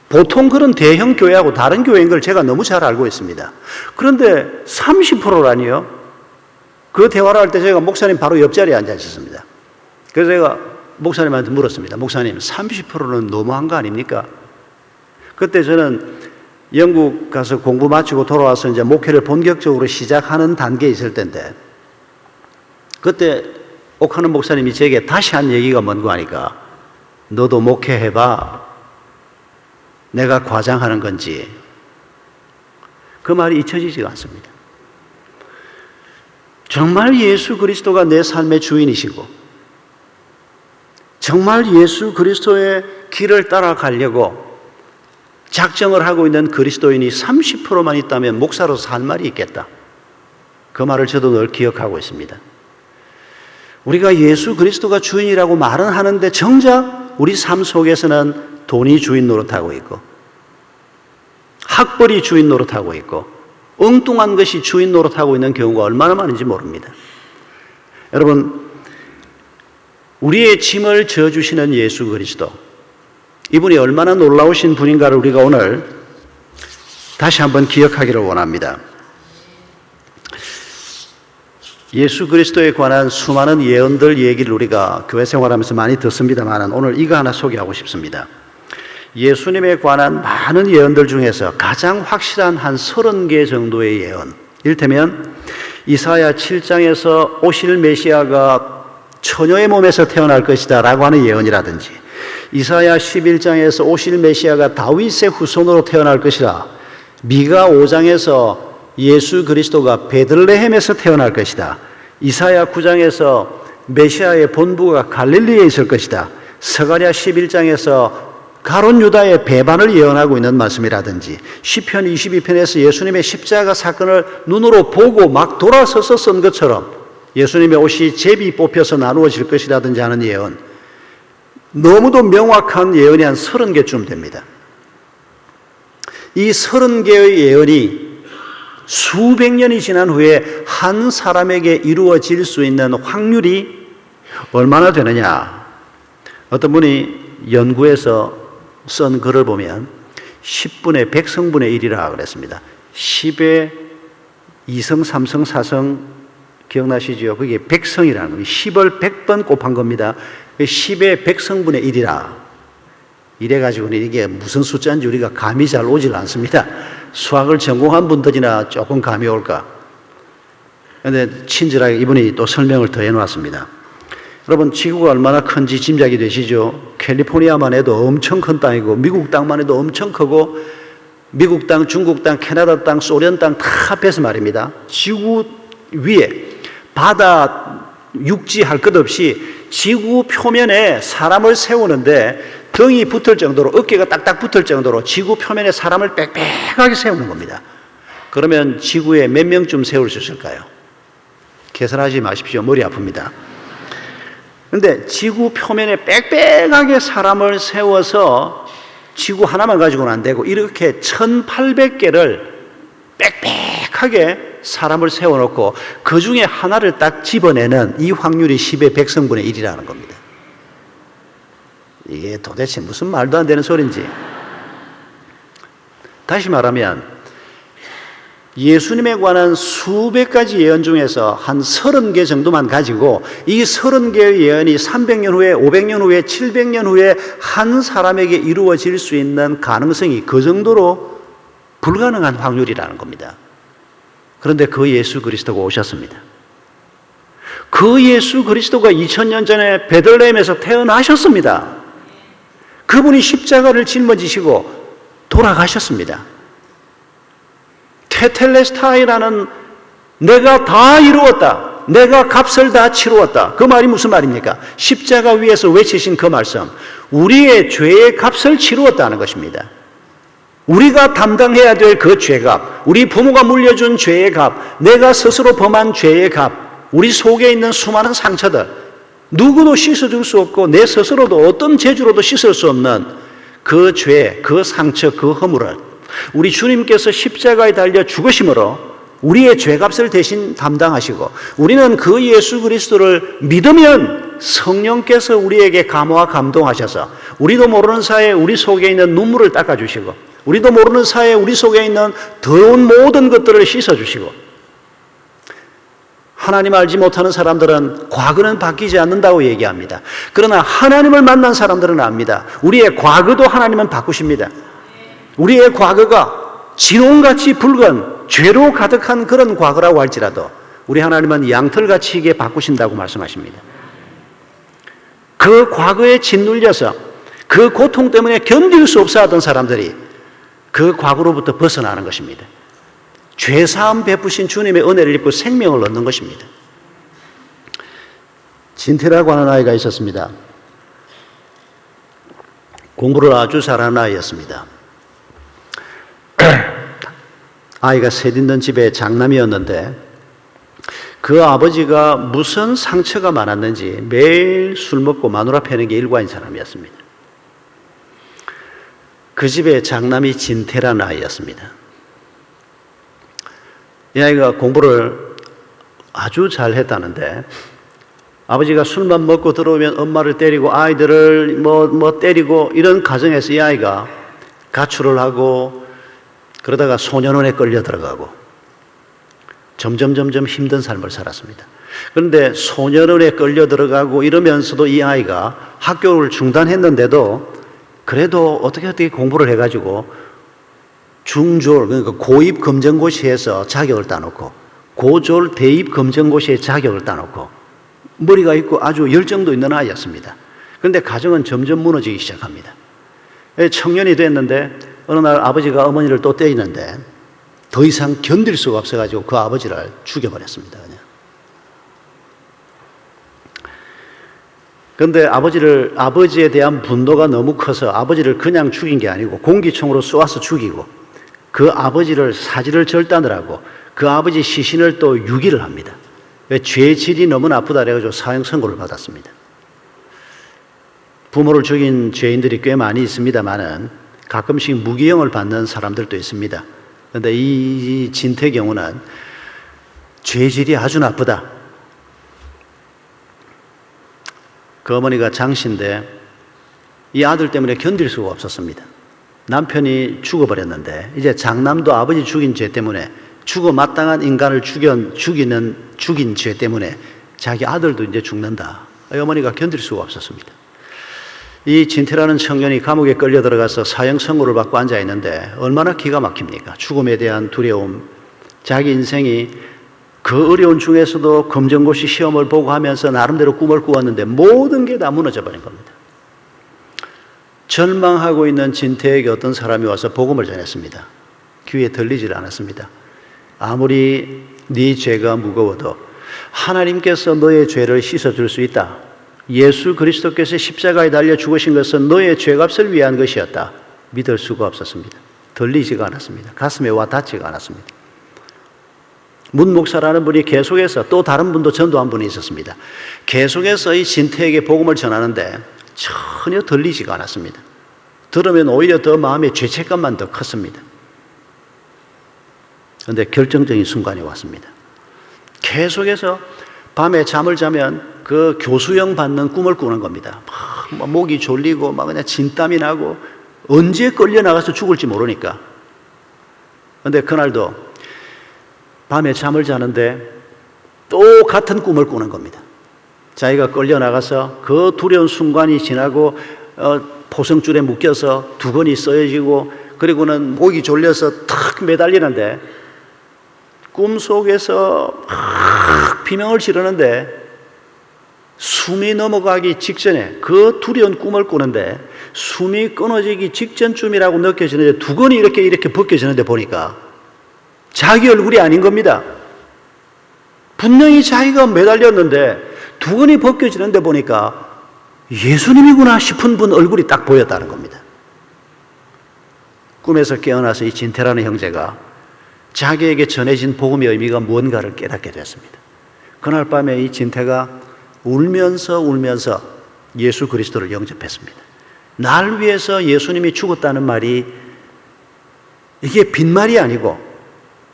보통 그런 대형 교회하고 다른 교회인 걸 제가 너무 잘 알고 있습니다. 그런데 30%라니요? 그 대화를 할 때 제가 목사님 바로 옆자리에 앉아 있었습니다. 그래서 제가 목사님한테 물었습니다. 목사님, 30%는 너무한 거 아닙니까? 그때 저는 영국 가서 공부 마치고 돌아와서 이제 목회를 본격적으로 시작하는 단계에 있을 때인데, 그때 옥하는 목사님이 제게 다시 한 얘기가 뭔가 하니까, 너도 목회해봐. 내가 과장하는 건지. 그 말이 잊혀지지가 않습니다. 정말 예수 그리스도가 내 삶의 주인이시고 정말 예수 그리스도의 길을 따라가려고 작정을 하고 있는 그리스도인이 30%만 있다면 목사로서 할 말이 있겠다. 그 말을 저도 늘 기억하고 있습니다. 우리가 예수 그리스도가 주인이라고 말은 하는데 정작 우리 삶 속에서는 돈이 주인 노릇하고 있고 학벌이 주인 노릇하고 있고 엉뚱한 것이 주인 노릇하고 있는 경우가 얼마나 많은지 모릅니다. 여러분, 우리의 짐을 져주시는 예수 그리스도, 이분이 얼마나 놀라우신 분인가를 우리가 오늘 다시 한번 기억하기를 원합니다. 예수 그리스도에 관한 수많은 예언들 얘기를 우리가 교회 생활하면서 많이 듣습니다만 오늘 이거 하나 소개하고 싶습니다. 예수님에 관한 많은 예언들 중에서 가장 확실한 한 30개 정도의 예언, 이를테면 이사야 7장에서 오실 메시아가 처녀의 몸에서 태어날 것이다 라고 하는 예언이라든지, 이사야 11장에서 오실 메시아가 다윗의 후손으로 태어날 것이라, 미가 5장에서 예수 그리스도가 베들레헴에서 태어날 것이다, 이사야 9장에서 메시아의 본부가 갈릴리에 있을 것이다, 스가랴 11장에서 가롯 유다의 배반을 예언하고 있는 말씀이라든지, 시편 22편에서 예수님의 십자가 사건을 눈으로 보고 막 돌아서서 쓴 것처럼 예수님의 옷이 제비 뽑혀서 나누어질 것이라든지 하는 예언, 너무도 명확한 예언이 한 30개쯤 됩니다. 이 30개의 예언이 수백 년이 지난 후에 한 사람에게 이루어질 수 있는 확률이 얼마나 되느냐. 어떤 분이 연구해서 쓴 글을 보면 10분의 100성분의 1이라 그랬습니다. 10의 2성, 3성, 4성 기억나시죠? 그게 100성이라는 겁니다. 10을 100번 곱한 겁니다. 10의 100성분의 1이라. 이래가지고는 이게 무슨 숫자인지 우리가 감이 잘 오질 않습니다. 수학을 전공한 분들이나 조금 감이 올까. 그런데 친절하게 이분이 또 설명을 더 해놓았습니다. 여러분, 지구가 얼마나 큰지 짐작이 되시죠? 캘리포니아만 해도 엄청 큰 땅이고, 미국 땅만 해도 엄청 크고, 미국 땅, 중국 땅, 캐나다 땅, 소련 땅 다 합해서 말입니다. 지구 위에 바다, 육지 할 것 없이 지구 표면에 사람을 세우는데 등이 붙을 정도로, 어깨가 딱딱 붙을 정도로 지구 표면에 사람을 빽빽하게 세우는 겁니다. 그러면 지구에 몇 명쯤 세울 수 있을까요? 계산하지 마십시오. 머리 아픕니다. 그런데 지구 표면에 빽빽하게 사람을 세워서 지구 하나만 가지고는 안 되고 이렇게 1800개를 빽빽하게 사람을 세워놓고 그 중에 하나를 딱 집어내는 이 확률이 10의 100성분의 1이라는 겁니다. 이게 도대체 무슨 말도 안 되는 소리인지. 다시 말하면 예수님에 관한 수백 가지 예언 중에서 한 30개 정도만 가지고 이 30개의 예언이 300년 후에, 500년 후에, 700년 후에 한 사람에게 이루어질 수 있는 가능성이 그 정도로 불가능한 확률이라는 겁니다. 그런데 그 예수 그리스도가 오셨습니다. 그 예수 그리스도가 2000년 전에 베들레헴에서 태어나셨습니다. 그분이 십자가를 짊어지시고 돌아가셨습니다. 테텔레스타이라는 내가 다 이루었다. 내가 값을 다 치루었다. 그 말이 무슨 말입니까? 십자가 위에서 외치신 그 말씀. 우리의 죄의 값을 치루었다는 것입니다. 우리가 담당해야 될 그 죄값, 우리 부모가 물려준 죄의 값, 내가 스스로 범한 죄의 값, 우리 속에 있는 수많은 상처들, 누구도 씻어줄 수 없고 내 스스로도 어떤 재주로도 씻을 수 없는 그 죄, 그 상처, 그 허물을 우리 주님께서 십자가에 달려 죽으심으로 우리의 죄값을 대신 담당하시고 우리는 그 예수 그리스도를 믿으면 성령께서 우리에게 감화와 감동하셔서 우리도 모르는 사이에 우리 속에 있는 눈물을 닦아주시고 우리도 모르는 사이에 우리 속에 있는 더러운 모든 것들을 씻어주시고 하나님 알지 못하는 사람들은 과거는 바뀌지 않는다고 얘기합니다. 그러나 하나님을 만난 사람들은 압니다. 우리의 과거도 하나님은 바꾸십니다. 우리의 과거가 진홍같이 붉은 죄로 가득한 그런 과거라고 할지라도 우리 하나님은 양털같이 이게 바꾸신다고 말씀하십니다. 그 과거에 짓눌려서 그 고통 때문에 견딜 수 없어 하던 사람들이 그 과거로부터 벗어나는 것입니다. 죄사함 베푸신 주님의 은혜를 입고 생명을 얻는 것입니다. 진태라고 하는 아이가 있었습니다. 공부를 아주 잘하는 아이였습니다. 아이가 셋 있는 집의 장남이었는데 그 아버지가 무슨 상처가 많았는지 매일 술 먹고 마누라 패는 게 일과인 사람이었습니다. 그 집의 장남이 진태라는 아이였습니다. 이 아이가 공부를 아주 잘했다는데 아버지가 술만 먹고 들어오면 엄마를 때리고 아이들을 때리고 이런 가정에서 이 아이가 가출을 하고 그러다가 소년원에 끌려 들어가고 점점 힘든 삶을 살았습니다. 그런데 소년원에 끌려 들어가고 이러면서도 이 아이가 학교를 중단했는데도 그래도 어떻게 공부를 해가지고 중졸, 그러니까 고입 검정고시에서 자격을 따놓고 고졸 대입 검정고시에 자격을 따놓고 머리가 있고 아주 열정도 있는 아이였습니다. 그런데 가정은 점점 무너지기 시작합니다. 청년이 됐는데 어느 날 아버지가 어머니를 또 때리는데 더 이상 견딜 수가 없어가지고 그 아버지를 죽여버렸습니다. 그냥. 그런데 아버지에 대한 분노가 너무 커서 아버지를 그냥 죽인 게 아니고 공기총으로 쏘아서 죽이고 그 아버지를 사지를 절단을 하고 그 아버지 시신을 또 유기를 합니다. 죄질이 너무 나쁘다 그래가지고 사형 선고를 받았습니다. 부모를 죽인 죄인들이 꽤 많이 있습니다만은 가끔씩 무기형을 받는 사람들도 있습니다. 그런데 이 진태 경우는 죄질이 아주 나쁘다. 그 어머니가 장씨인데 이 아들 때문에 견딜 수가 없었습니다. 남편이 죽어버렸는데 이제 장남도 아버지 죽인 죄 때문에 죽어 마땅한 인간을 죽인 죄 때문에 자기 아들도 이제 죽는다. 이 어머니가 견딜 수가 없었습니다. 이 진태라는 청년이 감옥에 끌려 들어가서 사형 선고를 받고 앉아 있는데 얼마나 기가 막힙니까? 죽음에 대한 두려움, 자기 인생이 그 어려운 중에서도 검정고시 시험을 보고 하면서 나름대로 꿈을 꾸었는데 모든 게 다 무너져 버린 겁니다. 절망하고 있는 진태에게 어떤 사람이 와서 복음을 전했습니다. 귀에 들리질 않았습니다. 아무리 네 죄가 무거워도 하나님께서 너의 죄를 씻어줄 수 있다. 예수 그리스도께서 십자가에 달려 죽으신 것은 너의 죄값을 위한 것이었다. 믿을 수가 없었습니다. 들리지가 않았습니다. 가슴에 와 닿지가 않았습니다. 문 목사라는 분이 계속해서 또 다른 분도 전도한 분이 있었습니다. 계속해서 이 진태에게 복음을 전하는데 전혀 들리지가 않았습니다. 들으면 오히려 더 마음의 죄책감만 더 컸습니다. 그런데 결정적인 순간이 왔습니다. 계속해서 밤에 잠을 자면 그 교수형 받는 꿈을 꾸는 겁니다. 막 목이 졸리고 막 그냥 진땀이 나고 언제 끌려나가서 죽을지 모르니까. 그런데 그날도 밤에 잠을 자는데 또 같은 꿈을 꾸는 겁니다. 자기가 끌려나가서 그 두려운 순간이 지나고 포성줄에 묶여서 두건이 써여지고 그리고는 목이 졸려서 탁 매달리는데 꿈속에서 막 비명을 지르는데 숨이 넘어가기 직전에 그 두려운 꿈을 꾸는데 숨이 끊어지기 직전쯤이라고 느껴지는데 두건이 이렇게 벗겨지는데 보니까 자기 얼굴이 아닌 겁니다. 분명히 자기가 매달렸는데 두건이 벗겨지는데 보니까 예수님이구나 싶은 분 얼굴이 딱 보였다는 겁니다. 꿈에서 깨어나서 이 진태라는 형제가 자기에게 전해진 복음의 의미가 뭔가를 깨닫게 됐습니다. 그날 밤에 이 진태가 울면서 예수 그리스도를 영접했습니다. 날 위해서 예수님이 죽었다는 말이 이게 빈말이 아니고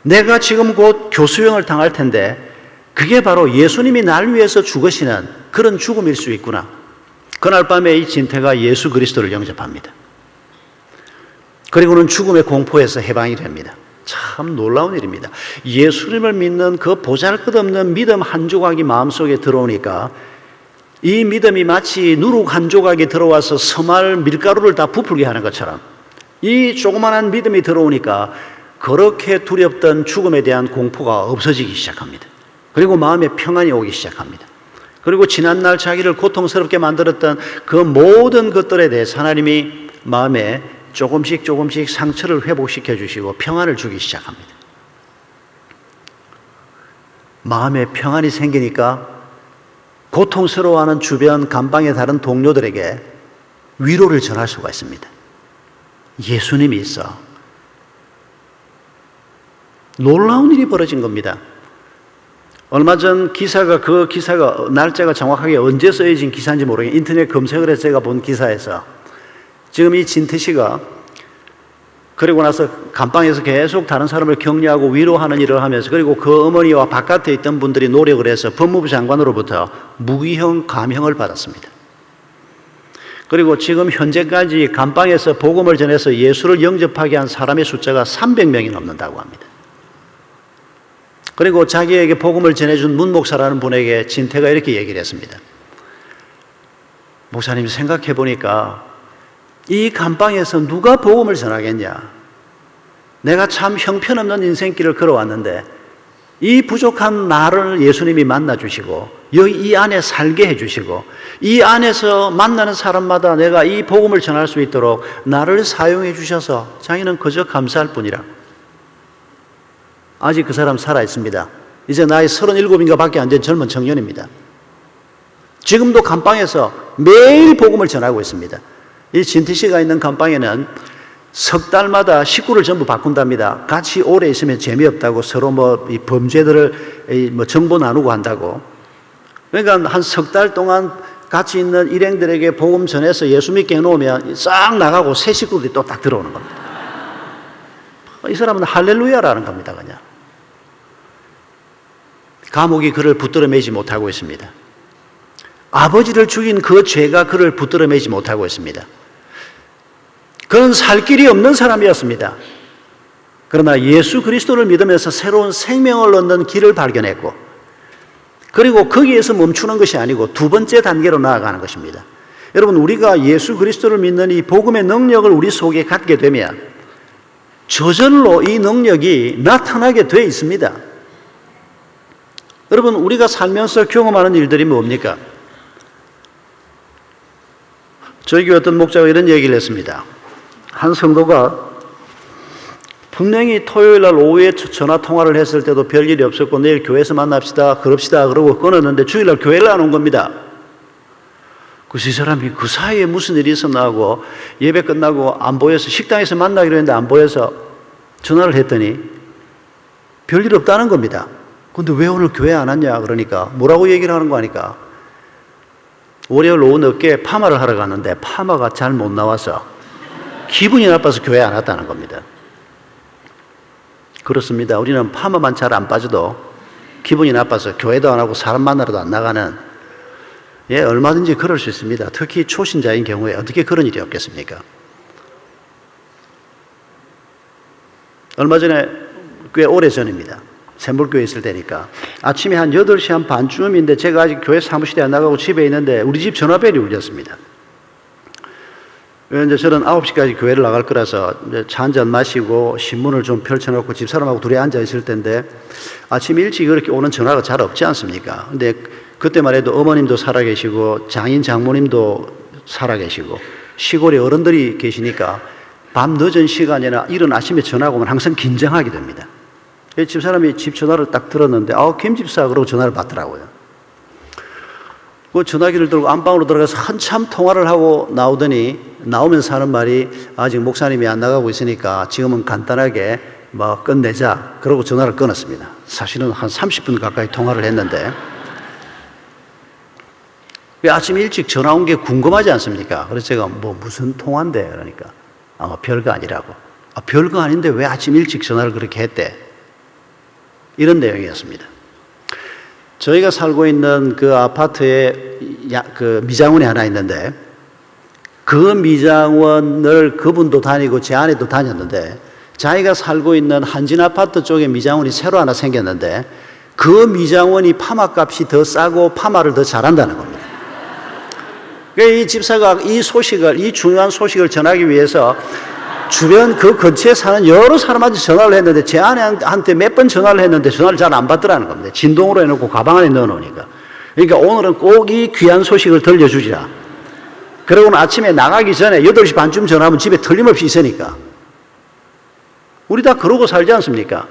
내가 지금 곧 교수형을 당할 텐데 그게 바로 예수님이 날 위해서 죽으시는 그런 죽음일 수 있구나. 그날 밤에 이 진태가 예수 그리스도를 영접합니다. 그리고는 죽음의 공포에서 해방이 됩니다. 참 놀라운 일입니다. 예수님을 믿는 그 보잘것없는 믿음 한 조각이 마음속에 들어오니까 이 믿음이 마치 누룩 한 조각이 들어와서 서말 밀가루를 다 부풀게 하는 것처럼 이 조그만한 믿음이 들어오니까 그렇게 두렵던 죽음에 대한 공포가 없어지기 시작합니다. 그리고 마음에 평안이 오기 시작합니다. 그리고 지난날 자기를 고통스럽게 만들었던 그 모든 것들에 대해서 하나님이 마음에 조금씩 상처를 회복시켜 주시고 평안을 주기 시작합니다. 마음에 평안이 생기니까 고통스러워하는 주변 감방의 다른 동료들에게 위로를 전할 수가 있습니다. 예수님이 있어. 놀라운 일이 벌어진 겁니다. 얼마 전 그 기사가 날짜가 정확하게 언제 써진 기사인지 모르겠는데 인터넷 검색을 해서 제가 본 기사에서 지금 이 진태 씨가 그리고 나서 감방에서 계속 다른 사람을 격려하고 위로하는 일을 하면서 그리고 그 어머니와 바깥에 있던 분들이 노력을 해서 법무부 장관으로부터 무기형 감형을 받았습니다. 그리고 지금 현재까지 감방에서 복음을 전해서 예수를 영접하게 한 사람의 숫자가 300명이 넘는다고 합니다. 그리고 자기에게 복음을 전해준 문 목사라는 분에게 진태가 이렇게 얘기를 했습니다. 목사님 생각해 보니까 이 감방에서 누가 복음을 전하겠냐? 내가 참 형편없는 인생길을 걸어왔는데 이 부족한 나를 예수님이 만나주시고 여기 이 안에 살게 해주시고 이 안에서 만나는 사람마다 내가 이 복음을 전할 수 있도록 나를 사용해 주셔서 자기는 그저 감사할 뿐이라. 아직 그 사람 살아있습니다. 이제 나이 37인가 밖에 안 된 젊은 청년입니다. 지금도 감방에서 매일 복음을 전하고 있습니다. 이 진태 씨가 있는 감방에는 석 달마다 식구를 전부 바꾼답니다. 같이 오래 있으면 재미없다고 서로 이 범죄들을 정보 나누고 한다고. 그러니까 한 석 달 동안 같이 있는 일행들에게 복음 전해서 예수 믿게 해놓으면 싹 나가고 새 식구들이 또 딱 들어오는 겁니다. 이 사람은 할렐루야라는 겁니다, 그냥. 감옥이 그를 붙들어 매지 못하고 있습니다. 아버지를 죽인 그 죄가 그를 붙들어 매지 못하고 있습니다. 그는 살 길이 없는 사람이었습니다. 그러나 예수 그리스도를 믿으면서 새로운 생명을 얻는 길을 발견했고 그리고 거기에서 멈추는 것이 아니고 두 번째 단계로 나아가는 것입니다. 여러분, 우리가 예수 그리스도를 믿는 이 복음의 능력을 우리 속에 갖게 되면 저절로 이 능력이 나타나게 돼 있습니다. 여러분, 우리가 살면서 경험하는 일들이 뭡니까? 저희 교회 어떤 목자가 이런 얘기를 했습니다. 한 성도가 분명히 토요일 날 오후에 전화 통화를 했을 때도 별일이 없었고 내일 교회에서 만납시다, 그럽시다 그러고 끊었는데 주일날 교회를 안 온 겁니다. 그래서 이 사람이 그 사이에 무슨 일이 있었나 하고 예배 끝나고 안 보여서 식당에서 만나기로 했는데 안 보여서 전화를 했더니 별일 없다는 겁니다. 근데 왜 오늘 교회 안 왔냐 그러니까 뭐라고 얘기를 하는 거 아니까 월요일 오후 늦게 파마를 하러 갔는데 파마가 잘 못 나와서 기분이 나빠서 교회 안 왔다는 겁니다. 그렇습니다. 우리는 파마만 잘 안 빠져도 기분이 나빠서 교회도 안 하고 사람 만나러도 안 나가는, 얼마든지 그럴 수 있습니다. 특히 초신자인 경우에 어떻게 그런 일이 없겠습니까? 얼마 전에 꽤 오래전입니다. 샘물교회 있을 때니까 아침에 한 8시 한 반쯤인데 제가 아직 교회 사무실에 안 나가고 집에 있는데 우리 집 전화벨이 울렸습니다. 이제 저는 9시까지 교회를 나갈 거라서 차 한 잔 마시고 신문을 좀 펼쳐놓고 집사람하고 둘이 앉아 있을 텐데 아침 일찍 그렇게 오는 전화가 잘 없지 않습니까? 근데 그때만 해도 어머님도 살아계시고 장인 장모님도 살아계시고 시골에 어른들이 계시니까 밤 늦은 시간이나 이른 아침에 전화가 오면 항상 긴장하게 됩니다. 집사람이 집 전화를 딱 들었는데 김 집사 그러고 전화를 받더라고요. 그 전화기를 들고 안방으로 들어가서 한참 통화를 하고 나오면서 하는 말이 아직 목사님이 안 나가고 있으니까 지금은 간단하게 뭐 끝내자. 그러고 전화를 끊었습니다. 사실은 한 30분 가까이 통화를 했는데 아침 일찍 전화 온 게 궁금하지 않습니까? 그래서 제가 무슨 통화인데? 그러니까 별거 아니라고. 별거 아닌데 왜 아침 일찍 전화를 그렇게 했대? 이런 내용이었습니다. 저희가 살고 있는 그 아파트에 그 미장원이 하나 있는데 그 미장원을 그분도 다니고 제 아내도 다녔는데 자기가 살고 있는 한진 아파트 쪽에 미장원이 새로 하나 생겼는데 그 미장원이 파마값이 더 싸고 파마를 더 잘한다는 겁니다. 그러니까 이 집사가 이 중요한 소식을 전하기 위해서 주변 그 근처에 사는 여러 사람한테 전화를 했는데 제 아내한테 몇 번 전화를 했는데 전화를 잘 안 받더라는 겁니다. 진동으로 해놓고 가방 안에 넣어놓으니까. 그러니까 오늘은 꼭 이 귀한 소식을 들려주자. 그러고는 아침에 나가기 전에 8시 반쯤 전화하면 집에 틀림없이 있으니까. 우리 다 그러고 살지 않습니까?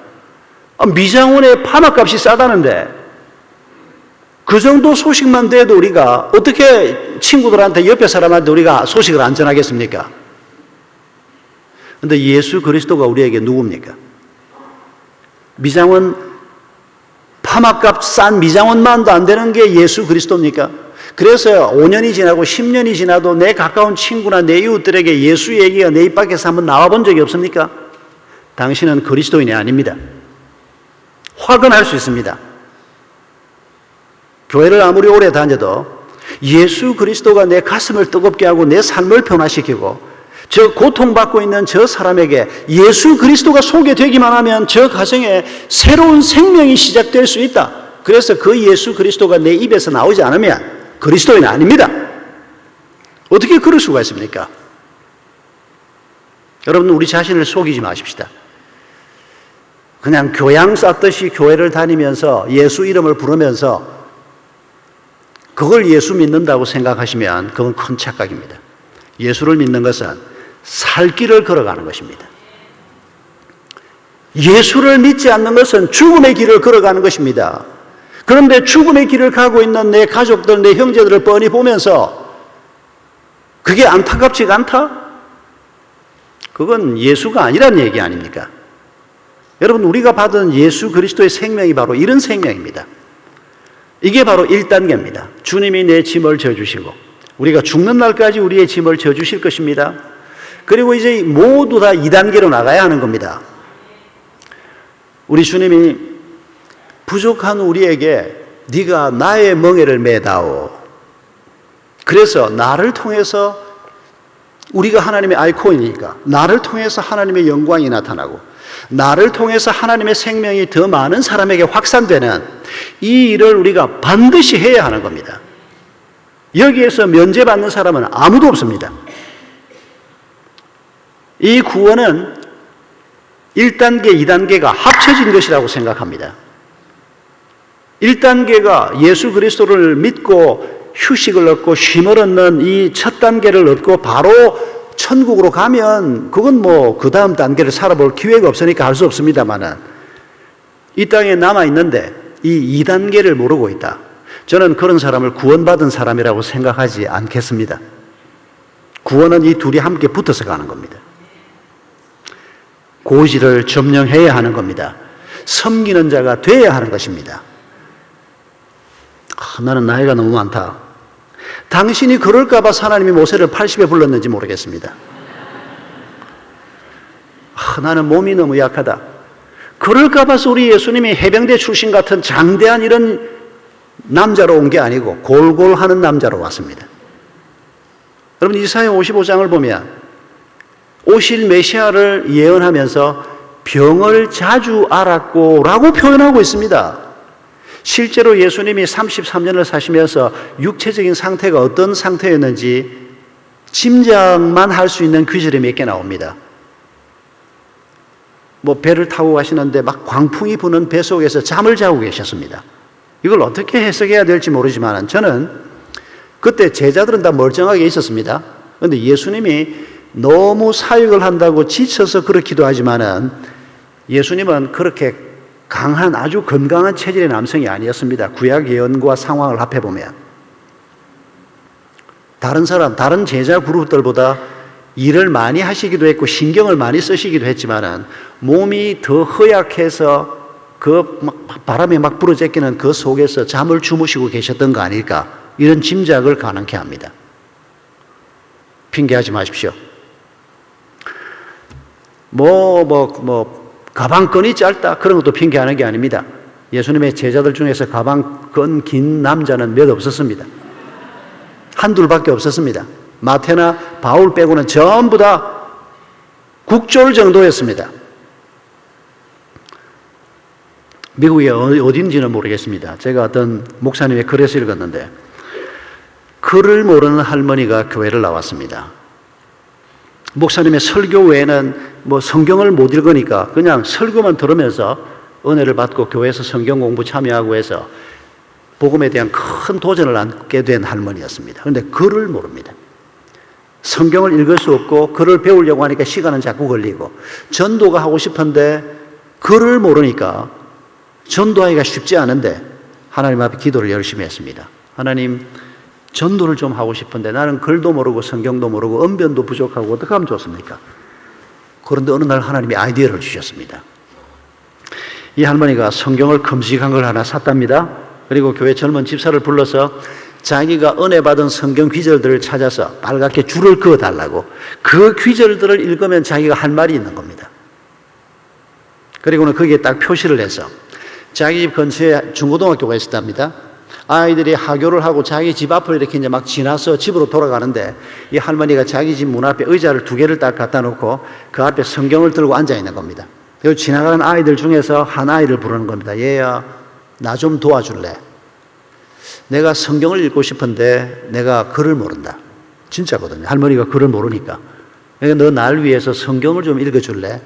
미장원의 파마값이 싸다는데 그 정도 소식만 돼도 우리가 어떻게 친구들한테 옆에 사람한테 우리가 소식을 안 전하겠습니까? 근데 예수 그리스도가 우리에게 누굽니까? 미장원, 파마값 싼 미장원만도 안 되는 게 예수 그리스도입니까? 그래서 5년이 지나고 10년이 지나도 내 가까운 친구나 내 이웃들에게 예수 얘기가 내 입 밖에서 한번 나와 본 적이 없습니까? 당신은 그리스도인이 아닙니다. 화근할 수 있습니다. 교회를 아무리 오래 다녀도 예수 그리스도가 내 가슴을 뜨겁게 하고 내 삶을 변화시키고 저 고통받고 있는 저 사람에게 예수 그리스도가 소개되기만 하면 저 가정에 새로운 생명이 시작될 수 있다. 그래서 그 예수 그리스도가 내 입에서 나오지 않으면 그리스도인은 아닙니다. 어떻게 그럴 수가 있습니까? 여러분, 우리 자신을 속이지 마십시다. 그냥 교양 쌓듯이 교회를 다니면서 예수 이름을 부르면서 그걸 예수 믿는다고 생각하시면 그건 큰 착각입니다. 예수를 믿는 것은 살 길을 걸어가는 것입니다. 예수를 믿지 않는 것은 죽음의 길을 걸어가는 것입니다. 그런데 죽음의 길을 가고 있는 내 가족들, 내 형제들을 뻔히 보면서 그게 안타깝지가 않다? 그건 예수가 아니란 얘기 아닙니까? 여러분, 우리가 받은 예수 그리스도의 생명이 바로 이런 생명입니다. 이게 바로 1단계입니다. 주님이 내 짐을 져주시고 우리가 죽는 날까지 우리의 짐을 져주실 것입니다. 그리고 이제 모두 다 2단계로 나가야 하는 겁니다. 우리 주님이 부족한 우리에게 네가 나의 멍에를 매다오. 그래서 나를 통해서 우리가 하나님의 아이콘이니까 나를 통해서 하나님의 영광이 나타나고 나를 통해서 하나님의 생명이 더 많은 사람에게 확산되는 이 일을 우리가 반드시 해야 하는 겁니다. 여기에서 면제받는 사람은 아무도 없습니다. 이 구원은 1단계, 2단계가 합쳐진 것이라고 생각합니다. 1단계가 예수 그리스도를 믿고 휴식을 얻고 쉼을 얻는 이 첫 단계를 얻고 바로 천국으로 가면 그건 그 다음 단계를 살아볼 기회가 없으니까 할 수 없습니다만은 이 땅에 남아있는데 이 2단계를 모르고 있다. 저는 그런 사람을 구원받은 사람이라고 생각하지 않겠습니다. 구원은 이 둘이 함께 붙어서 가는 겁니다. 고지를 점령해야 하는 겁니다. 섬기는 자가 되어야 하는 것입니다. 나는 나이가 너무 많다. 당신이 그럴까 봐 하나님이 모세를 80에 불렀는지 모르겠습니다. 나는 몸이 너무 약하다. 그럴까 봐서 우리 예수님이 해병대 출신 같은 장대한 이런 남자로 온 게 아니고 골골하는 남자로 왔습니다. 여러분, 이사야 55장을 보면 오실 메시아를 예언하면서 병을 자주 앓았고 라고 표현하고 있습니다. 실제로 예수님이 33년을 사시면서 육체적인 상태가 어떤 상태였는지 짐작만 할 수 있는 귀절이 몇 개 나옵니다. 뭐 배를 타고 가시는데 막 광풍이 부는 배 속에서 잠을 자고 계셨습니다. 이걸 어떻게 해석해야 될지 모르지만 저는 그때 제자들은 다 멀쩡하게 있었습니다. 그런데 예수님이 너무 사역을 한다고 지쳐서 그렇기도 하지만은 예수님은 그렇게 강한 아주 건강한 체질의 남성이 아니었습니다. 구약 예언과 상황을 합해보면 다른 제자 그룹들보다 일을 많이 하시기도 했고 신경을 많이 쓰시기도 했지만은 몸이 더 허약해서 바람에 막 불어제끼는 그 속에서 잠을 주무시고 계셨던 거 아닐까, 이런 짐작을 가능케 합니다. 핑계하지 마십시오. 가방끈이 짧다, 그런 것도 핑계하는 게 아닙니다. 예수님의 제자들 중에서 가방끈 긴 남자는 몇 없었습니다. 한둘밖에 없었습니다. 마태나 바울 빼고는 전부 다 국졸 정도였습니다. 미국이 어딘지는 모르겠습니다. 제가 어떤 목사님의 글에서 읽었는데 글을 모르는 할머니가 교회를 나왔습니다. 목사님의 설교 외에는 성경을 못 읽으니까 그냥 설교만 들으면서 은혜를 받고 교회에서 성경 공부 참여하고 해서 복음에 대한 큰 도전을 안게 된 할머니였습니다. 그런데 글을 모릅니다. 성경을 읽을 수 없고 글을 배우려고 하니까 시간은 자꾸 걸리고, 전도가 하고 싶은데 글을 모르니까 전도하기가 쉽지 않은데 하나님 앞에 기도를 열심히 했습니다. 하나님, 전도를 좀 하고 싶은데 나는 글도 모르고 성경도 모르고 언변도 부족하고 어떻게 하면 좋습니까? 그런데 어느 날 하나님이 아이디어를 주셨습니다. 이 할머니가 성경을 큼직한 걸 하나 샀답니다. 그리고 교회 젊은 집사를 불러서 자기가 은혜 받은 성경 귀절들을 찾아서 빨갛게 줄을 그어달라고, 그 귀절들을 읽으면 자기가 할 말이 있는 겁니다. 그리고는 거기에 딱 표시를 해서 자기 집 근처에 중고등학교가 있었답니다. 아이들이 하교를 하고 자기 집 앞을 이렇게 이제 막 지나서 집으로 돌아가는데 이 할머니가 자기 집 문 앞에 의자를 2개를 딱 갖다 놓고 그 앞에 성경을 들고 앉아 있는 겁니다. 그리고 지나가는 아이들 중에서 한 아이를 부르는 겁니다. 얘야, 나 좀 도와줄래? 내가 성경을 읽고 싶은데 내가 글을 모른다. 진짜거든요. 할머니가 글을 모르니까. 그러니까 너 날 위해서 성경을 좀 읽어줄래?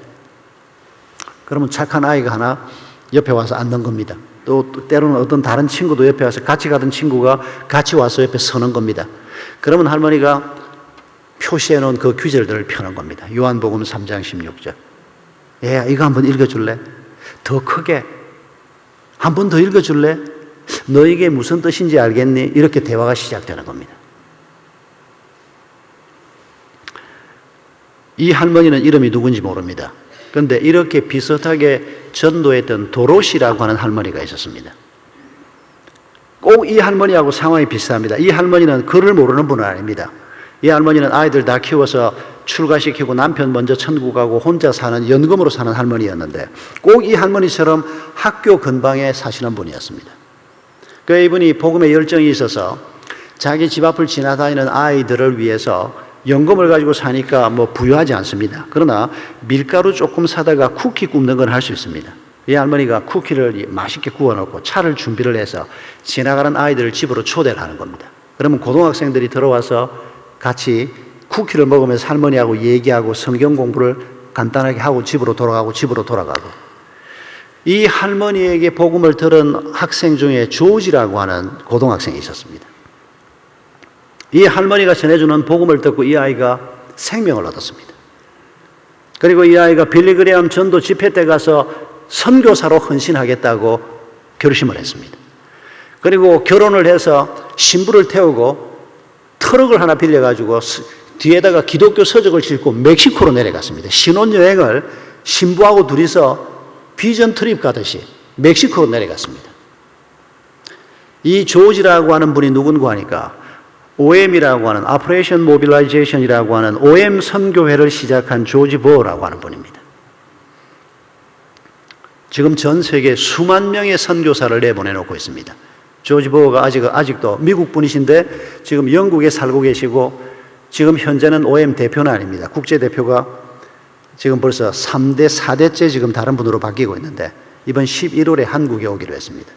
그러면 착한 아이가 하나 옆에 와서 앉는 겁니다. 또 때로는 어떤 다른 친구도 옆에 와서, 같이 가던 친구가 같이 와서 옆에 서는 겁니다. 그러면 할머니가 표시해 놓은 그 귀절들을 펴는 겁니다. 요한복음 3장 16절. 얘야, 이거 한번 읽어줄래? 더 크게. 한 번 더 읽어줄래? 너에게 무슨 뜻인지 알겠니? 이렇게 대화가 시작되는 겁니다. 이 할머니는 이름이 누군지 모릅니다. 그런데 이렇게 비슷하게 전도했던 도로시라고 하는 할머니가 있었습니다. 꼭 이 할머니하고 상황이 비슷합니다. 이 할머니는 글을 모르는 분은 아닙니다. 이 할머니는 아이들 다 키워서 출가시키고 남편 먼저 천국 가고 혼자 사는, 연금으로 사는 할머니였는데 꼭 이 할머니처럼 학교 근방에 사시는 분이었습니다. 그 이분이 복음에 열정이 있어서 자기 집 앞을 지나다니는 아이들을 위해서 연금을 가지고 사니까 부유하지 않습니다. 그러나 밀가루 조금 사다가 쿠키 굽는 건 할 수 있습니다. 이 할머니가 쿠키를 맛있게 구워놓고 차를 준비를 해서 지나가는 아이들을 집으로 초대를 하는 겁니다. 그러면 고등학생들이 들어와서 같이 쿠키를 먹으면서 할머니하고 얘기하고 성경 공부를 간단하게 하고 집으로 돌아가고 이 할머니에게 복음을 들은 학생 중에 조지라고 하는 고등학생이 있었습니다. 이 할머니가 전해주는 복음을 듣고 이 아이가 생명을 얻었습니다. 그리고 이 아이가 빌리그레암 전도 집회 때 가서 선교사로 헌신하겠다고 결심을 했습니다. 그리고 결혼을 해서 신부를 태우고 트럭을 하나 빌려가지고 뒤에다가 기독교 서적을 싣고 멕시코로 내려갔습니다. 신혼여행을 신부하고 둘이서 비전 트립 가듯이 멕시코로 내려갔습니다. 이 조지라고 하는 분이 누군가 하니까 OM이라고 하는 Operation Mobilization이라고 하는 OM 선교회를 시작한 조지 버라고 하는 분입니다. 지금 전 세계 수만 명의 선교사를 내보내놓고 있습니다. 조지 버가 아직도 미국 분이신데 지금 영국에 살고 계시고 지금 현재는 OM 대표는 아닙니다. 국제 대표가 지금 벌써 3대, 4대째 지금 다른 분으로 바뀌고 있는데 이번 11월에 한국에 오기로 했습니다.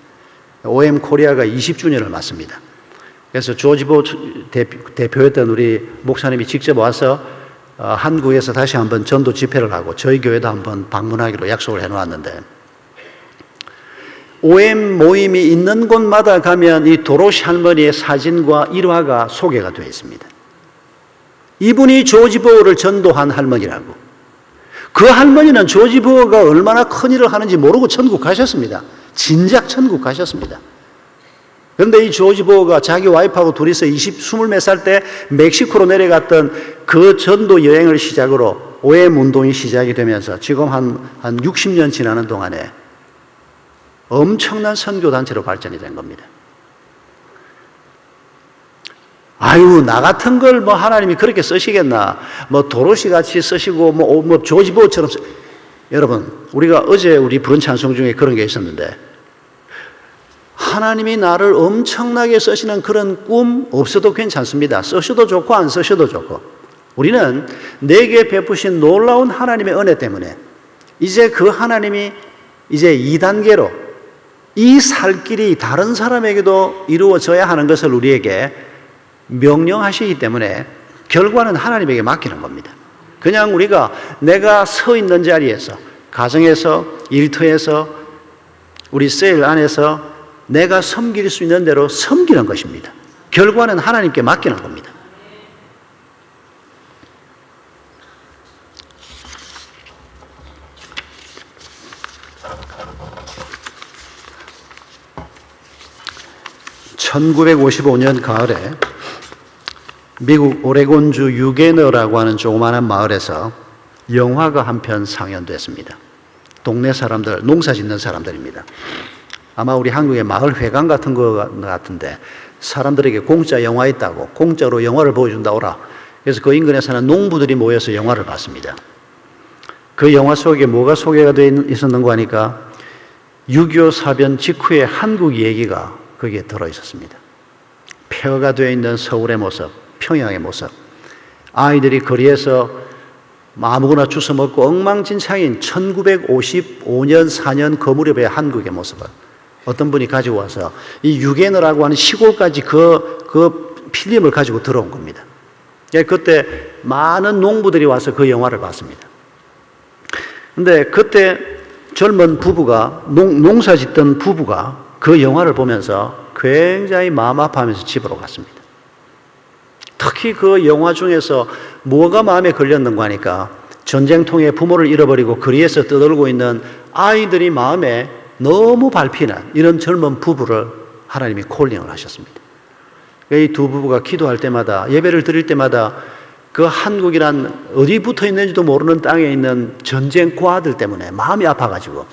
OM 코리아가 20주년을 맞습니다. 그래서 조지 보 대표였던 우리 목사님이 직접 와서 한국에서 다시 한번 전도 집회를 하고 저희 교회도 한번 방문하기로 약속을 해놓았는데, OM 모임이 있는 곳마다 가면 이 도로시 할머니의 사진과 일화가 소개가 되어 있습니다. 이분이 조지 보어를 전도한 할머니라고. 그 할머니는 조지 보어가 얼마나 큰 일을 하는지 모르고 천국 가셨습니다. 진작 천국 가셨습니다. 그런데 이 조지 보어가 자기 와이프하고 둘이서 20몇 살 때 멕시코로 내려갔던 그 전도 여행을 시작으로 OM 운동이 시작이 되면서 지금 한 60년 지나는 동안에 엄청난 선교단체로 발전이 된 겁니다. 아유, 나 같은 걸 뭐 하나님이 그렇게 쓰시겠나. 뭐 도로시 같이 쓰시고, 뭐 조지 보어처럼 여러분, 우리가 어제 우리 부른 찬송 중에 그런 게 있었는데, 하나님이 나를 엄청나게 쓰시는 그런 꿈 없어도 괜찮습니다. 쓰셔도 좋고 안 쓰셔도 좋고. 우리는 내게 베푸신 놀라운 하나님의 은혜 때문에 이제 그 하나님이 이제 2단계로 이 살 길이 다른 사람에게도 이루어져야 하는 것을 우리에게 명령하시기 때문에 결과는 하나님에게 맡기는 겁니다. 그냥 우리가 내가 서 있는 자리에서, 가정에서, 일터에서, 우리 셀 안에서 내가 섬길 수 있는 대로 섬기는 것입니다. 결과는 하나님께 맡기는 겁니다. (1955년) 가을에 미국 오레곤주 유게너라고 하는 조그마한 마을에서 영화가 한 편 상연됐습니다. 동네 사람들, 농사 짓는 사람들입니다. 아마 우리 한국의 마을 회관 같은 거 같은데 사람들에게 공짜 영화 있다고, 공짜로 영화를 보여준다 오라. 그래서 그 인근에 사는 농부들이 모여서 영화를 봤습니다. 그 영화 속에 뭐가 소개가 되어 있었는가 하니까 6.25 사변 직후의 한국 얘기가 거기에 들어있었습니다. 폐허가 되어 있는 서울의 모습, 평양의 모습, 아이들이 거리에서 아무거나 주워 먹고 엉망진창인 1955년 4년 그 무렵의 한국의 모습을 어떤 분이 가지고 와서 이 유게너라고 하는 시골까지 그 필름을 가지고 들어온 겁니다. 그때 많은 농부들이 와서 그 영화를 봤습니다. 근데 그때 젊은 부부가, 농사 짓던 부부가 그 영화를 보면서 굉장히 마음 아파하면서 집으로 갔습니다. 특히 그 영화 중에서 뭐가 마음에 걸렸는가 하니까 전쟁통에 부모를 잃어버리고 거리에서 떠돌고 있는 아이들이 마음에 너무 밟히는 이런 젊은 부부를 하나님이 콜링을 하셨습니다. 이 두 부부가 기도할 때마다, 예배를 드릴 때마다 그 한국이란 어디 붙어 있는지도 모르는 땅에 있는 전쟁 고아들 때문에 마음이 아파가지고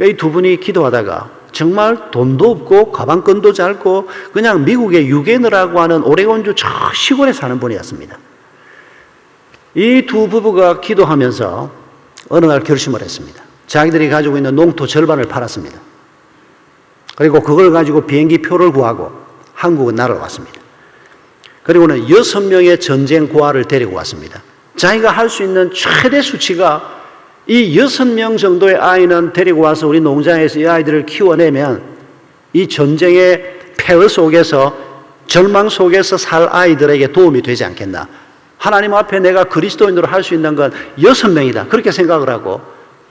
이 두 분이 기도하다가 정말 돈도 없고 가방끈도 짧고 그냥 미국의 유게너라고 하는 오레곤주 저 시골에 사는 분이었습니다. 이 두 부부가 기도하면서 어느 날 결심을 했습니다. 자기들이 가지고 있는 농토 절반을 팔았습니다. 그리고 그걸 가지고 비행기 표를 구하고 한국은 날아왔습니다. 그리고는 6명의 전쟁 고아를 데리고 왔습니다. 자기가 할 수 있는 최대 수치가 이 6명 정도의 아이는 데리고 와서 우리 농장에서 이 아이들을 키워내면 이 전쟁의 폐허 속에서, 절망 속에서 살 아이들에게 도움이 되지 않겠나. 하나님 앞에 내가 그리스도인으로 할 수 있는 건 6명이다. 그렇게 생각을 하고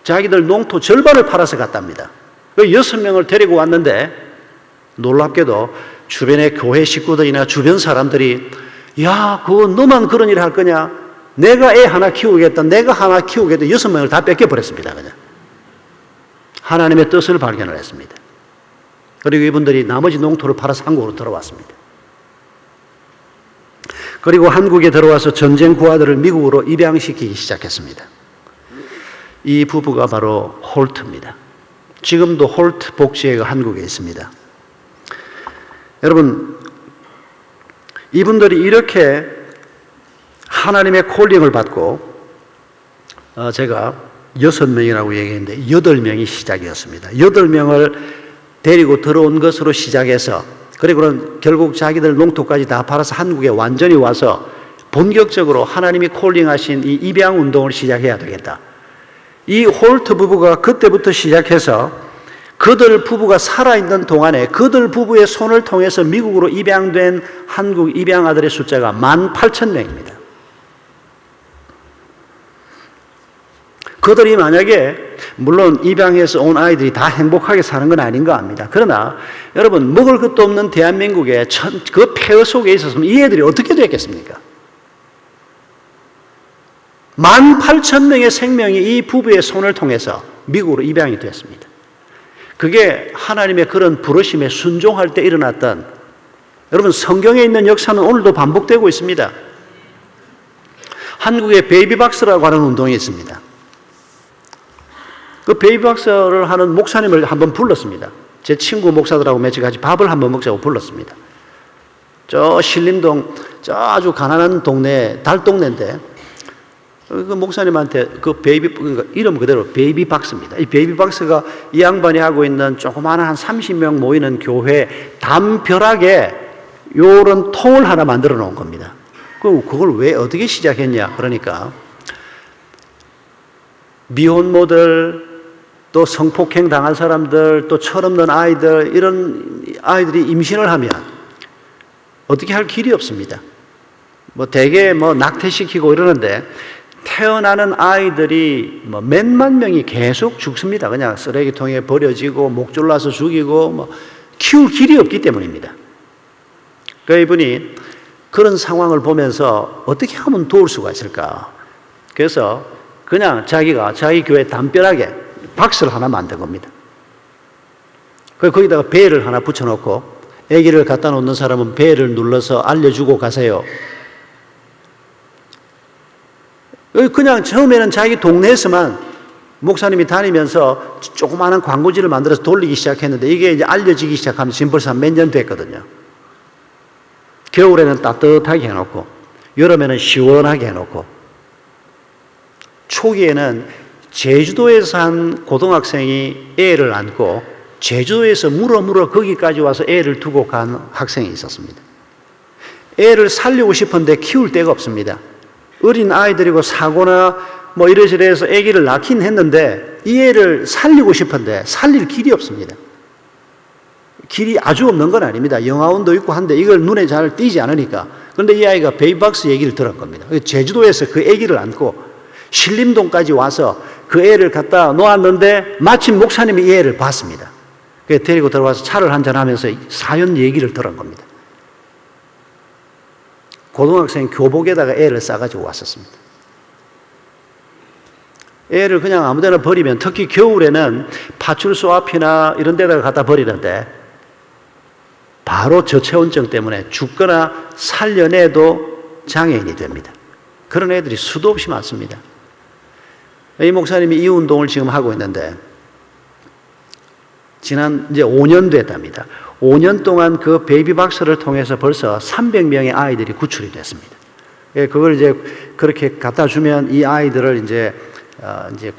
자기들 농토 절반을 팔아서 갔답니다. 그 6명을 데리고 왔는데 놀랍게도 주변의 교회 식구들이나 주변 사람들이 야, 그거 너만 그런 일을 할 거냐? 내가 애 하나 키우겠다. 내가 하나 키우겠다. 6명을 다 뺏겨버렸습니다. 그냥. 하나님의 뜻을 발견을 했습니다. 그리고 이분들이 나머지 농토를 팔아서 한국으로 들어왔습니다. 그리고 한국에 들어와서 전쟁 고아들을 미국으로 입양시키기 시작했습니다. 이 부부가 바로 홀트입니다. 지금도 홀트 복지회가 한국에 있습니다. 여러분, 이분들이 이렇게 하나님의 콜링을 받고 제가 6명이라고 얘기했는데 8명이 시작이었습니다. 8명을 데리고 들어온 것으로 시작해서 그리고는 결국 자기들 농토까지 다 팔아서 한국에 완전히 와서 본격적으로 하나님이 콜링하신 이 입양 운동을 시작해야 되겠다. 이 홀트 부부가 그때부터 시작해서 그들 부부가 살아있는 동안에 그들 부부의 손을 통해서 미국으로 입양된 한국 입양 아들의 숫자가 18,000명입니다. 그들이 만약에 물론 입양해서 온 아이들이 다 행복하게 사는 건 아닌 거 압니다. 그러나 여러분 먹을 것도 없는 대한민국의 그 폐허 속에 있었으면 이 애들이 어떻게 됐겠습니까? 18,000명의 생명이 이 부부의 손을 통해서 미국으로 입양이 됐습니다. 그게 하나님의 그런 부르심에 순종할 때 일어났던, 여러분 성경에 있는 역사는 오늘도 반복되고 있습니다. 한국에 베이비박스라고 하는 운동이 있습니다. 그 베이비박스를 하는 목사님을 한번 불렀습니다. 제 친구 목사들하고 며칠 같이 밥을 한번 먹자고 불렀습니다. 저 신림동 저 아주 가난한 동네, 달동네인데 그 목사님한테 그러니까 이름 그대로 베이비박스입니다. 이 베이비박스가 이 양반이 하고 있는 조그마한 한 30명 모이는 교회 담벼락에 요런 통을 하나 만들어 놓은 겁니다. 그걸 왜 어떻게 시작했냐? 그러니까 미혼모들, 또 성폭행 당한 사람들, 또 철없는 아이들, 이런 아이들이 임신을 하면 어떻게 할 길이 없습니다. 대개 낙태시키고 이러는데 태어나는 아이들이 몇만 명이 계속 죽습니다. 그냥 쓰레기통에 버려지고 목 졸라서 죽이고 키울 길이 없기 때문입니다. 그러니까 이분이 그런 상황을 보면서 어떻게 하면 도울 수가 있을까? 그래서 그냥 자기가 자기 교회 담벼락에 박스를 하나 만든 겁니다. 거기다가 벨을 하나 붙여놓고 아기를 갖다 놓는 사람은 벨을 눌러서 알려주고 가세요. 그냥 처음에는 자기 동네에서만 목사님이 다니면서 조그마한 광고지를 만들어서 돌리기 시작했는데 이게 이제 알려지기 시작하면 지금 벌써 몇 년 됐거든요. 겨울에는 따뜻하게 해놓고 여름에는 시원하게 해놓고 초기에는 제주도에서 산 고등학생이 애를 안고 제주도에서 물어 거기까지 와서 애를 두고 간 학생이 있었습니다. 애를 살리고 싶은데 키울 데가 없습니다. 어린 아이들이고 사고나 이래저래해서 아기를 낳긴 했는데 이 애를 살리고 싶은데 살릴 길이 없습니다. 길이 아주 없는 건 아닙니다. 영하원도 있고 한데 이걸 눈에 잘 띄지 않으니까. 그런데 이 아이가 베이비박스 얘기를 들은 겁니다. 제주도에서 그 아기를 안고 신림동까지 와서 그 애를 갖다 놓았는데 마침 목사님이 이 애를 봤습니다. 그래서 데리고 들어와서 차를 한잔하면서 사연 얘기를 들은 겁니다. 고등학생 교복에다가 애를 싸가지고 왔었습니다. 애를 그냥 아무데나 버리면 특히 겨울에는 파출소 앞이나 이런 데다가 갖다 버리는데 바로 저체온증 때문에 죽거나 살려내도 장애인이 됩니다. 그런 애들이 수도 없이 많습니다. 이 목사님이 이 운동을 지금 하고 있는데 지난 이제 5년 됐답니다. 5년 동안 그 베이비박스를 통해서 벌써 300명의 아이들이 구출이 됐습니다. 그걸 이제 그렇게 갖다 주면 이 아이들을 이제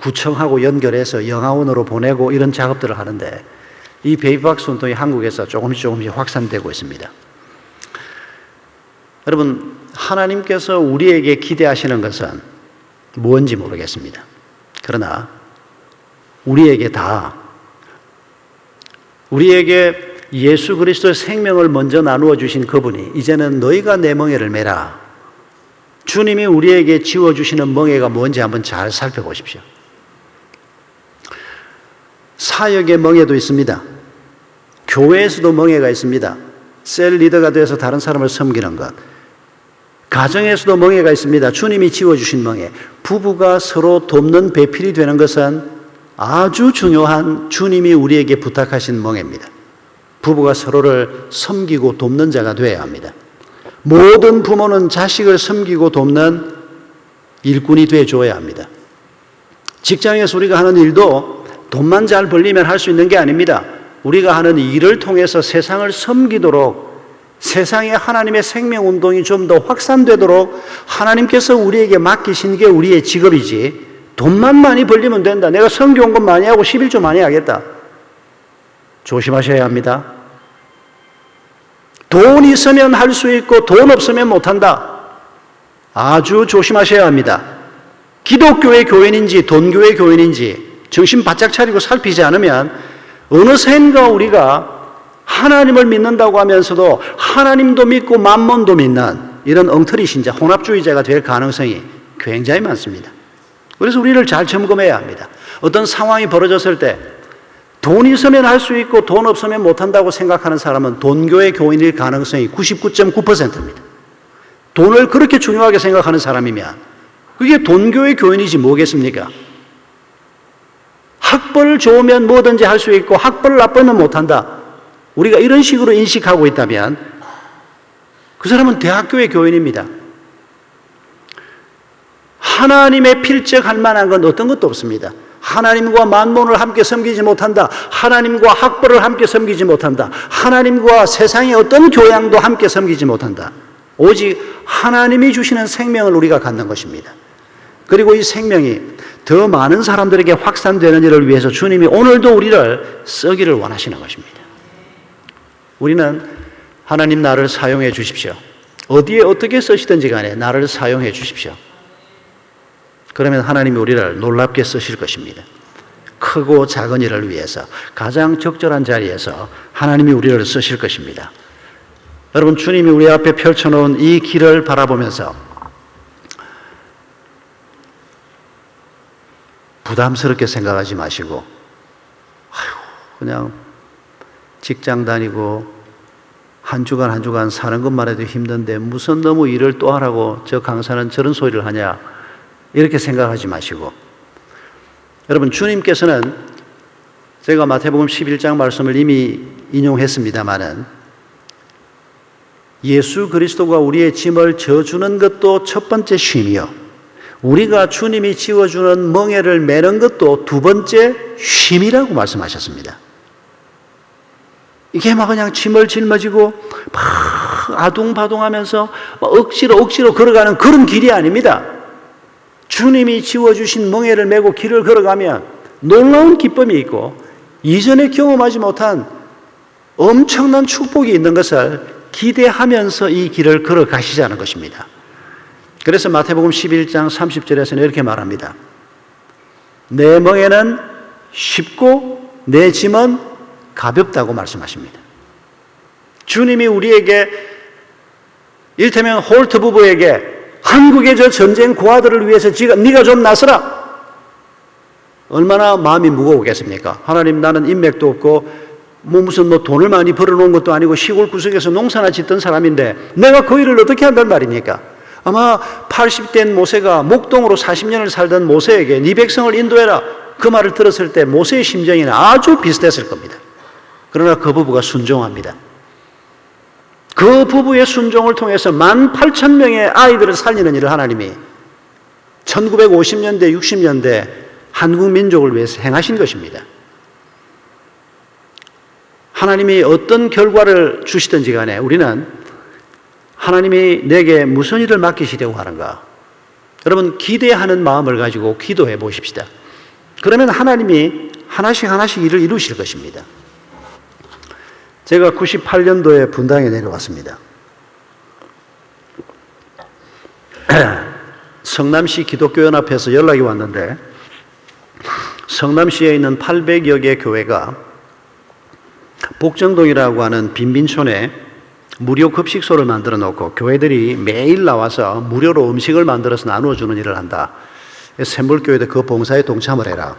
구청하고 연결해서 영아원으로 보내고 이런 작업들을 하는데 이 베이비박스 운동이 한국에서 조금씩 확산되고 있습니다. 여러분, 하나님께서 우리에게 기대하시는 것은 뭔지 모르겠습니다. 그러나 우리에게 예수 그리스도의 생명을 먼저 나누어 주신 그분이 이제는 너희가 내 멍에를 메라. 주님이 우리에게 지워주시는 멍에가 뭔지 한번 잘 살펴보십시오. 사역의 멍에도 있습니다. 교회에서도 멍에가 있습니다. 셀 리더가 돼서 다른 사람을 섬기는 것. 가정에서도 멍에가 있습니다. 주님이 지워주신 멍에. 부부가 서로 돕는 배필이 되는 것은 아주 중요한 주님이 우리에게 부탁하신 멍에입니다. 부부가 서로를 섬기고 돕는 자가 되어야 합니다. 모든 부모는 자식을 섬기고 돕는 일꾼이 되어줘야 합니다. 직장에서 우리가 하는 일도 돈만 잘 벌리면 할 수 있는 게 아닙니다. 우리가 하는 일을 통해서 세상을 섬기도록, 세상에 하나님의 생명운동이 좀 더 확산되도록 하나님께서 우리에게 맡기신 게 우리의 직업이지, 돈만 많이 벌리면 된다, 내가 선교원금 많이 하고 11조 많이 하겠다, 조심하셔야 합니다. 돈 있으면 할 수 있고 돈 없으면 못한다. 아주 조심하셔야 합니다. 기독교의 교인인지 돈교의 교인인지 정신 바짝 차리고 살피지 않으면 어느샌가 우리가 하나님을 믿는다고 하면서도 하나님도 믿고 만몬도 믿는 이런 엉터리 신자, 혼합주의자가 될 가능성이 굉장히 많습니다. 그래서 우리를 잘 점검해야 합니다. 어떤 상황이 벌어졌을 때 돈 있으면 할 수 있고 돈 없으면 못한다고 생각하는 사람은 돈교의 교인일 가능성이 99.9%입니다. 돈을 그렇게 중요하게 생각하는 사람이면 그게 돈교의 교인이지 뭐겠습니까? 학벌 좋으면 뭐든지 할 수 있고 학벌 나쁘면 못한다. 우리가 이런 식으로 인식하고 있다면 그 사람은 대학교의 교인입니다. 하나님의 필적할 만한 건 어떤 것도 없습니다. 하나님과 만몬을 함께 섬기지 못한다. 하나님과 학벌을 함께 섬기지 못한다. 하나님과 세상의 어떤 교양도 함께 섬기지 못한다. 오직 하나님이 주시는 생명을 우리가 갖는 것입니다. 그리고 이 생명이 더 많은 사람들에게 확산되는 일을 위해서 주님이 오늘도 우리를 쓰기를 원하시는 것입니다. 우리는 하나님 나를 사용해 주십시오. 어디에 어떻게 쓰시든지 간에 나를 사용해 주십시오. 그러면 하나님이 우리를 놀랍게 쓰실 것입니다. 크고 작은 일을 위해서 가장 적절한 자리에서 하나님이 우리를 쓰실 것입니다. 여러분, 주님이 우리 앞에 펼쳐놓은 이 길을 바라보면서 부담스럽게 생각하지 마시고 그냥 직장 다니고 한 주간 한 주간 사는 것만 해도 힘든데 무슨 너무 일을 또 하라고 저 강사는 저런 소리를 하냐 이렇게 생각하지 마시고, 여러분, 주님께서는 제가 마태복음 11장 말씀을 이미 인용했습니다마는 예수 그리스도가 우리의 짐을 져주는 것도 첫 번째 쉼이요, 우리가 주님이 지워주는 멍에를 매는 것도 두 번째 쉼이라고 말씀하셨습니다. 이게 막 그냥 짐을 짊어지고 막 아둥바둥하면서 억지로 걸어가는 그런 길이 아닙니다. 주님이 지워주신 멍에를 메고 길을 걸어가면 놀라운 기쁨이 있고 이전에 경험하지 못한 엄청난 축복이 있는 것을 기대하면서 이 길을 걸어가시자는 것입니다. 그래서 마태복음 11장 30절에서는 이렇게 말합니다. 내 멍에는 쉽고 내 짐은 가볍다고 말씀하십니다. 주님이 우리에게, 이를테면 홀트 부부에게 한국의 저 전쟁 고아들을 위해서 네가 좀 나서라, 얼마나 마음이 무거우겠습니까? 하나님, 나는 인맥도 없고 무슨 돈을 많이 벌어놓은 것도 아니고 시골 구석에서 농사나 짓던 사람인데 내가 그 일을 어떻게 한단 말입니까? 아마 80된 모세가 목동으로 40년을 살던 모세에게 네 백성을 인도해라, 그 말을 들었을 때 모세의 심정에는 아주 비슷했을 겁니다. 그러나 그 부부가 순종합니다. 그 부부의 순종을 통해서 18,000명의 아이들을 살리는 일을 하나님이 1950년대, 60년대 한국 민족을 위해서 행하신 것입니다. 하나님이 어떤 결과를 주시든지 간에 우리는 하나님이 내게 무슨 일을 맡기시려고 하는가, 여러분, 기대하는 마음을 가지고 기도해 보십시다. 그러면 하나님이 하나씩 일을 이루실 것입니다. 제가 98년도에 분당에 내려왔습니다. 성남시 기독교연합회에서 연락이 왔는데 성남시에 있는 800여 개 교회가 복정동이라고 하는 빈민촌에 무료 급식소를 만들어 놓고 교회들이 매일 나와서 무료로 음식을 만들어서 나누어주는 일을 한다. 샘물교회도 그 봉사에 동참을 해라.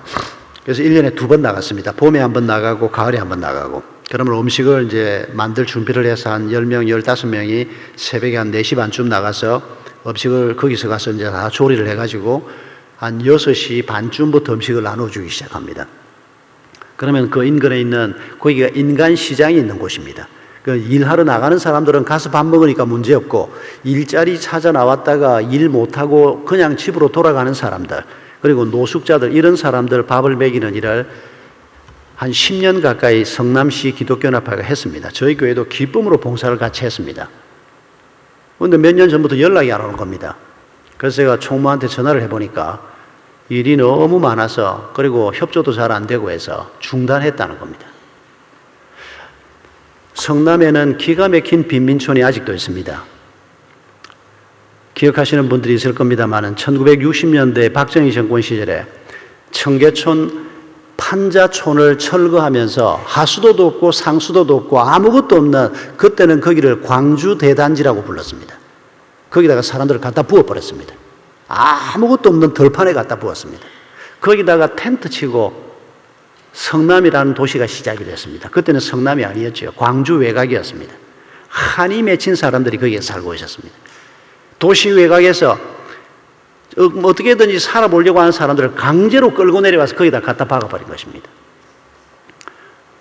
그래서 1년에 2번 나갔습니다. 봄에 한번 나가고 가을에 한번 나가고. 그러면 음식을 이제 만들 준비를 해서 한 10명, 15명이 새벽에 한 4시 반쯤 나가서 음식을 거기서 가서 이제 다 조리를 해가지고 한 6시 반쯤부터 음식을 나눠주기 시작합니다. 그러면 그 인근에 있는, 거기가 인간 시장이 있는 곳입니다. 그 일하러 나가는 사람들은 가서 밥 먹으니까 문제없고 일자리 찾아 나왔다가 일 못하고 그냥 집으로 돌아가는 사람들, 그리고 노숙자들, 이런 사람들 밥을 먹이는 일을 한 10년 가까이 성남시 기독교연합회가 했습니다. 저희 교회도 기쁨으로 봉사를 같이 했습니다. 그런데 몇 년 전부터 연락이 안 오는 겁니다. 그래서 제가 총무한테 전화를 해보니까 일이 너무 많아서, 그리고 협조도 잘 안 되고 해서 중단했다는 겁니다. 성남에는 기가 막힌 빈민촌이 아직도 있습니다. 기억하시는 분들이 있을 겁니다만 1960년대 박정희 정권 시절에 청계촌 판자촌을 철거하면서 하수도도 없고 상수도도 없고 아무것도 없는, 그때는 거기를 광주 대단지라고 불렀습니다. 거기다가 사람들을 갖다 부어버렸습니다. 아무것도 없는 들판에 갖다 부었습니다. 거기다가 텐트 치고 성남이라는 도시가 시작이 됐습니다. 그때는 성남이 아니었죠. 광주 외곽이었습니다. 한이 맺힌 사람들이 거기에 살고 있었습니다. 도시 외곽에서 어떻게든지 살아보려고 하는 사람들을 강제로 끌고 내려와서 거기다 갖다 박아버린 것입니다.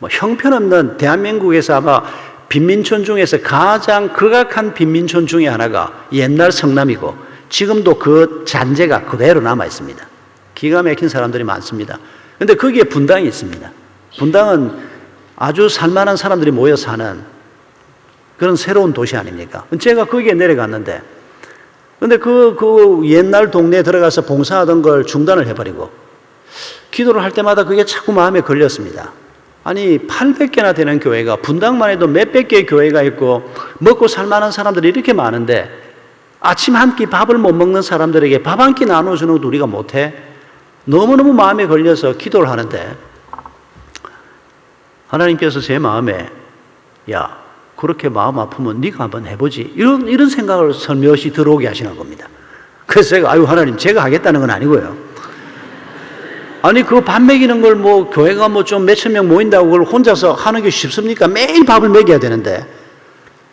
형편없는, 대한민국에서 아마 빈민촌 중에서 가장 극악한 빈민촌 중에 하나가 옛날 성남이고, 지금도 그 잔재가 그대로 남아 있습니다. 기가 막힌 사람들이 많습니다. 그런데 거기에 분당이 있습니다. 분당은 아주 살만한 사람들이 모여 사는 그런 새로운 도시 아닙니까? 제가 거기에 내려갔는데, 근데 그 옛날 동네에 들어가서 봉사하던 걸 중단을 해버리고, 기도를 할 때마다 그게 자꾸 마음에 걸렸습니다. 아니, 800개나 되는 교회가, 분당만 해도 몇백 개의 교회가 있고, 먹고 살만한 사람들이 이렇게 많은데, 아침 한 끼 밥을 못 먹는 사람들에게 밥 한 끼 나눠주는 것도 우리가 못해? 너무너무 마음에 걸려서 기도를 하는데, 하나님께서 제 마음에, 야, 그렇게 마음 아프면 네가 한번 해보지, 이런 생각을 설며시 들어오게 하시는 겁니다. 그래서 제가, 아유 하나님, 제가 하겠다는 건 아니고요. 아니, 그 밥 먹이는 걸 뭐 교회가 뭐 좀 몇천 명 모인다고 그걸 혼자서 하는 게 쉽습니까? 매일 밥을 먹여야 되는데,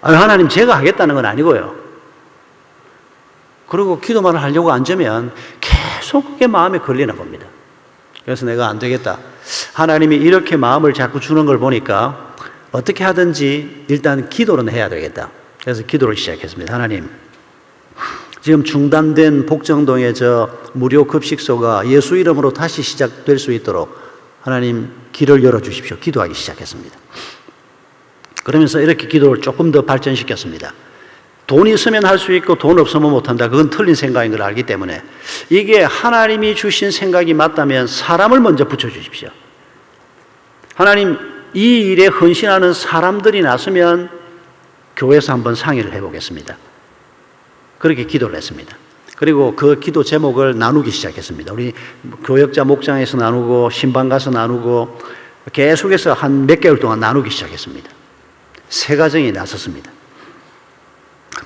아유 하나님, 제가 하겠다는 건 아니고요. 그리고 기도만 하려고 앉으면 계속 그게 마음에 걸리는 겁니다. 그래서 내가 안 되겠다, 하나님이 이렇게 마음을 자꾸 주는 걸 보니까 어떻게 하든지 일단 기도는 해야 되겠다. 그래서 기도를 시작했습니다. 하나님, 지금 중단된 복정동의 저 무료 급식소가 예수 이름으로 다시 시작될 수 있도록 하나님 길을 열어주십시오. 기도하기 시작했습니다. 그러면서 이렇게 기도를 조금 더 발전시켰습니다. 돈 있으면 할 수 있고 돈 없으면 못한다, 그건 틀린 생각인 걸 알기 때문에, 이게 하나님이 주신 생각이 맞다면 사람을 먼저 붙여주십시오. 하나님, 이 일에 헌신하는 사람들이 나서면 교회에서 한번 상의를 해보겠습니다. 그렇게 기도를 했습니다. 그리고 그 기도 제목을 나누기 시작했습니다. 우리 교역자 목장에서 나누고 신방 가서 나누고 계속해서 한 몇 개월 동안 나누기 시작했습니다. 세 가정이 나섰습니다.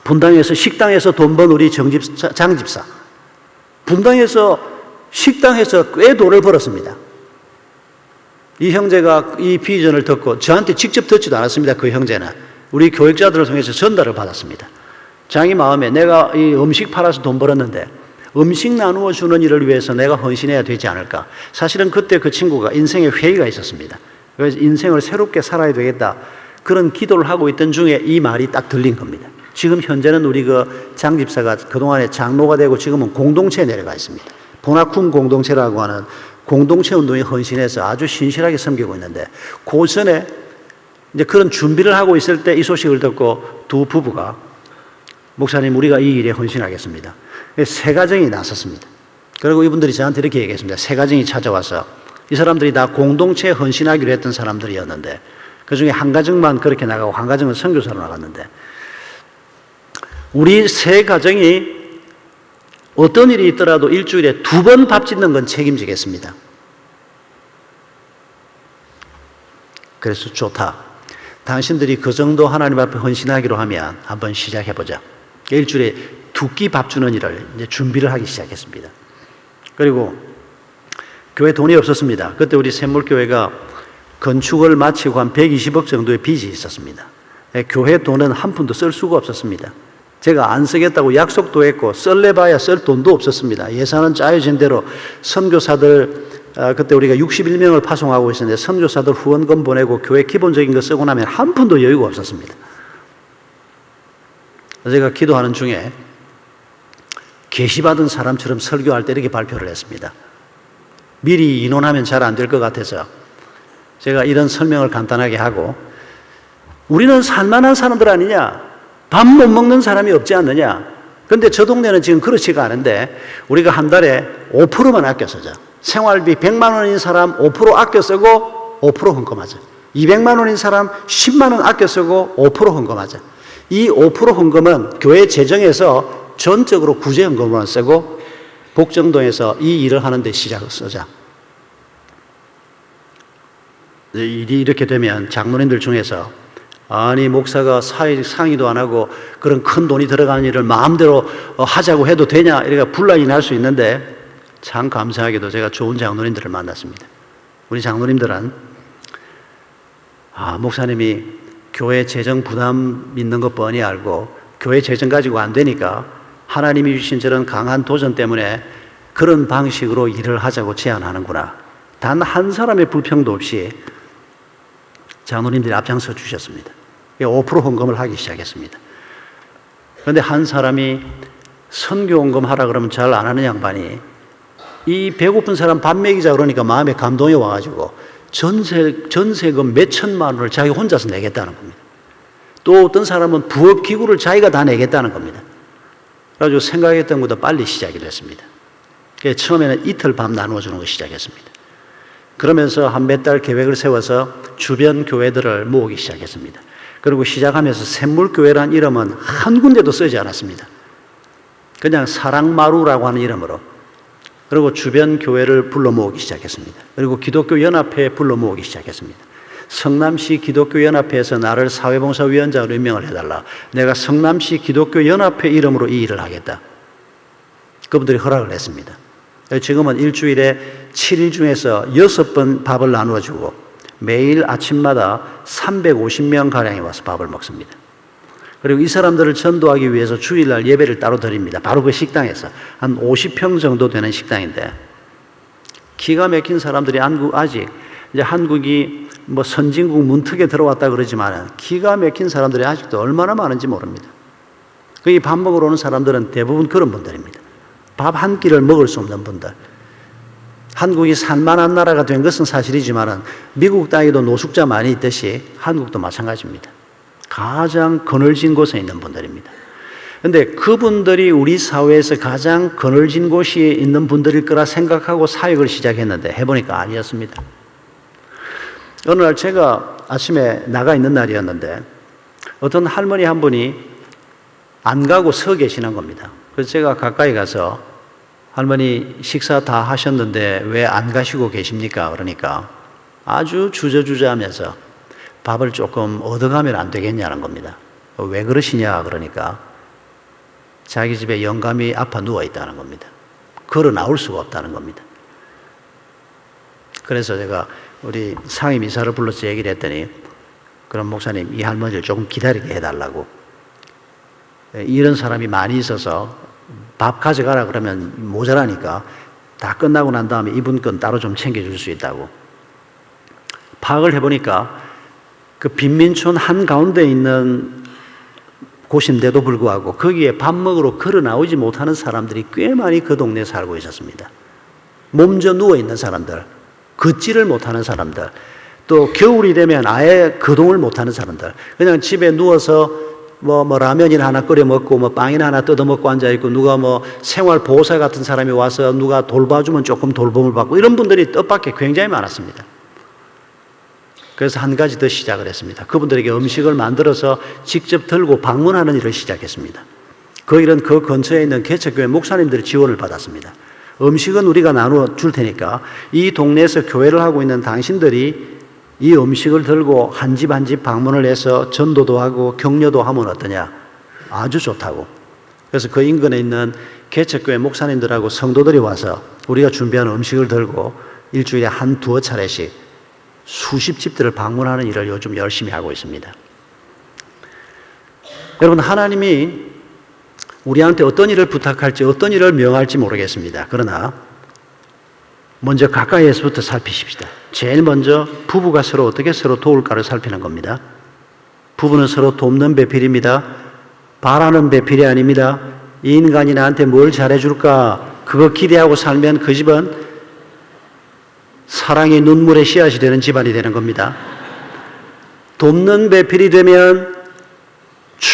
분당에서 식당에서 돈 번 우리 장집사, 분당에서 식당에서 꽤 돈을 벌었습니다. 이 형제가 이 비전을 듣고 저한테 직접 듣지도 않았습니다. 그 형제는 우리 교육자들을 통해서 전달을 받았습니다. 자기 마음에, 내가 이 음식 팔아서 돈 벌었는데 음식 나누어 주는 일을 위해서 내가 헌신해야 되지 않을까. 사실은 그때 그 친구가 인생에 회의가 있었습니다. 그래서 인생을 새롭게 살아야 되겠다, 그런 기도를 하고 있던 중에 이 말이 딱 들린 겁니다. 지금 현재는 우리 그 장 집사가 그동안에 장로가 되고 지금은 공동체에 내려가 있습니다. 보나쿰 공동체라고 하는 공동체 운동에 헌신해서 아주 신실하게 섬기고 있는데, 그 전에 이제 그런 준비를 하고 있을 때 이 소식을 듣고 두 부부가, 목사님, 우리가 이 일에 헌신하겠습니다. 세 가정이 나섰습니다. 그리고 이분들이 저한테 이렇게 얘기했습니다. 세 가정이 찾아와서, 이 사람들이 다 공동체에 헌신하기로 했던 사람들이었는데, 그 중에 한 가정만 그렇게 나가고 한 가정은 선교사로 나갔는데, 우리 세 가정이 어떤 일이 있더라도 일주일에 2번 밥 짓는 건 책임지겠습니다. 그래서 좋다, 당신들이 그 정도 하나님 앞에 헌신하기로 하면 한번 시작해보자. 일주일에 2끼 밥 주는 일을 이제 준비를 하기 시작했습니다. 그리고 교회 돈이 없었습니다. 그때 우리 샘물교회가 건축을 마치고 한 120억 정도의 빚이 있었습니다. 교회 돈은 한 푼도 쓸 수가 없었습니다. 제가 안 쓰겠다고 약속도 했고 쓸래봐야 쓸 돈도 없었습니다. 예산은 짜여진 대로 선교사들, 그때 우리가 61명을 파송하고 있었는데 선교사들 후원금 보내고 교회 기본적인 거 쓰고 나면 한 푼도 여유가 없었습니다. 제가 기도하는 중에 계시받은 사람처럼 설교할 때 이렇게 발표를 했습니다. 미리 인원하면 잘 안 될 것 같아서 제가 이런 설명을 간단하게 하고, 우리는 살만한 사람들 아니냐, 밥 못 먹는 사람이 없지 않느냐. 그런데 저 동네는 지금 그렇지가 않은데 우리가 한 달에 5%만 아껴 쓰자. 생활비 100만 원인 사람 5% 아껴 쓰고 5% 헌금하자. 200만 원인 사람 10만 원 아껴 쓰고 5% 헌금하자. 이 5% 헌금은 교회 재정에서 전적으로 구제헌금으로 쓰고 복정동에서 이 일을 하는 데 시작을 쓰자. 일이 이렇게 되면 장로님들 중에서 아니 목사가 상의도 안 하고 그런 큰 돈이 들어가는 일을 마음대로 하자고 해도 되냐 이렇게 분란이 날 수 있는데 참 감사하게도 제가 좋은 장로님들을 만났습니다. 우리 장로님들은 목사님이 교회 재정 부담 있는 것 뻔히 알고 교회 재정 가지고 안 되니까 하나님이 주신 저런 강한 도전 때문에 그런 방식으로 일을 하자고 제안하는구나. 단 한 사람의 불평도 없이 장로님들이 앞장서 주셨습니다. 5% 헌금을 하기 시작했습니다. 그런데 한 사람이 선교 헌금 하라 그러면 잘 안 하는 양반이 이 배고픈 사람 밥 먹이자 그러니까 마음에 감동이 와가지고 전세금 몇 천만 원을 자기 혼자서 내겠다는 겁니다. 또 어떤 사람은 부업 기구를 자기가 다 내겠다는 겁니다. 그래가지고 생각했던 것보다 빨리 시작이 됐습니다. 처음에는 이틀 밤 나누어주는 거 시작했습니다. 그러면서 한 몇 달 계획을 세워서 주변 교회들을 모으기 시작했습니다. 그리고 시작하면서 샘물교회라는 이름은 한 군데도 쓰지 않았습니다. 그냥 사랑마루라고 하는 이름으로. 그리고 주변 교회를 불러 모으기 시작했습니다. 그리고 기독교 연합회에 불러 모으기 시작했습니다. 성남시 기독교 연합회에서 나를 사회봉사위원장으로 임명을 해달라. 내가 성남시 기독교 연합회 이름으로 이 일을 하겠다. 그분들이 허락을 했습니다. 지금은 일주일에 7일 중에서 6번 밥을 나누어주고 매일 아침마다 350명 가량이 와서 밥을 먹습니다. 그리고 이 사람들을 전도하기 위해서 주일날 예배를 따로 드립니다. 바로 그 식당에서 한 50평 정도 되는 식당인데 기가 막힌 사람들이 아직 이제 한국이 뭐 선진국 문턱에 들어왔다 그러지만 기가 막힌 사람들이 아직도 얼마나 많은지 모릅니다. 거기 밥 먹으러 오는 사람들은 대부분 그런 분들입니다. 밥 한 끼를 먹을 수 없는 분들. 한국이 살만한 나라가 된 것은 사실이지만 미국 땅에도 노숙자 많이 있듯이 한국도 마찬가지입니다. 가장 거늘진 곳에 있는 분들입니다. 그런데 그분들이 우리 사회에서 가장 거늘진 곳에 있는 분들일 거라 생각하고 사역을 시작했는데 해보니까 아니었습니다. 어느 날 제가 아침에 나가 있는 날이었는데 어떤 할머니 한 분이 안 가고 서 계시는 겁니다. 그래서 제가 가까이 가서 할머니 식사 다 하셨는데 왜 안 가시고 계십니까? 그러니까 아주 주저주저하면서 밥을 조금 얻어가면 안 되겠냐는 겁니다. 왜 그러시냐? 그러니까 자기 집에 영감이 아파 누워 있다는 겁니다. 걸어 나올 수가 없다는 겁니다. 그래서 제가 우리 상임 이사를 불러서 얘기를 했더니 그럼 목사님 이 할머니를 조금 기다리게 해달라고. 이런 사람이 많이 있어서 밥 가져가라 그러면 모자라니까 다 끝나고 난 다음에 이분 건 따로 좀 챙겨줄 수 있다고. 파악을 해보니까 그 빈민촌 한가운데 있는 곳인데도 불구하고 거기에 밥 먹으러 걸어 나오지 못하는 사람들이 꽤 많이 그 동네에 살고 있었습니다. 몸져 누워있는 사람들, 걷지를 못하는 사람들, 또 겨울이 되면 아예 거동을 못하는 사람들, 그냥 집에 누워서 뭐 라면이나 하나 끓여 먹고 뭐 빵이나 하나 뜯어 먹고 앉아 있고 누가 뭐 생활 보호사 같은 사람이 와서 누가 돌봐주면 조금 돌봄을 받고 이런 분들이 뜻밖의 굉장히 많았습니다. 그래서 한 가지 더 시작을 했습니다. 그분들에게 음식을 만들어서 직접 들고 방문하는 일을 시작했습니다. 그 일은 그 근처에 있는 개척교회 목사님들의 지원을 받았습니다. 음식은 우리가 나누어 줄 테니까 이 동네에서 교회를 하고 있는 당신들이 이 음식을 들고 한 집 한 집 방문을 해서 전도도 하고 격려도 하면 어떠냐? 아주 좋다고. 그래서 그 인근에 있는 개척교회 목사님들하고 성도들이 와서 우리가 준비한 음식을 들고 일주일에 한 두어 차례씩 수십 집들을 방문하는 일을 요즘 열심히 하고 있습니다. 여러분, 하나님이 우리한테 어떤 일을 부탁할지 어떤 일을 명할지 모르겠습니다. 그러나 먼저 가까이에서부터 살피십시다. 제일 먼저 부부가 서로 어떻게 서로 도울까를 살피는 겁니다. 부부는 서로 돕는 배필입니다. 바라는 배필이 아닙니다. 이 인간이 나한테 뭘 잘해줄까 그거 기대하고 살면 그 집은 사랑의 눈물의 씨앗이 되는 집안이 되는 겁니다. 돕는 배필이 되면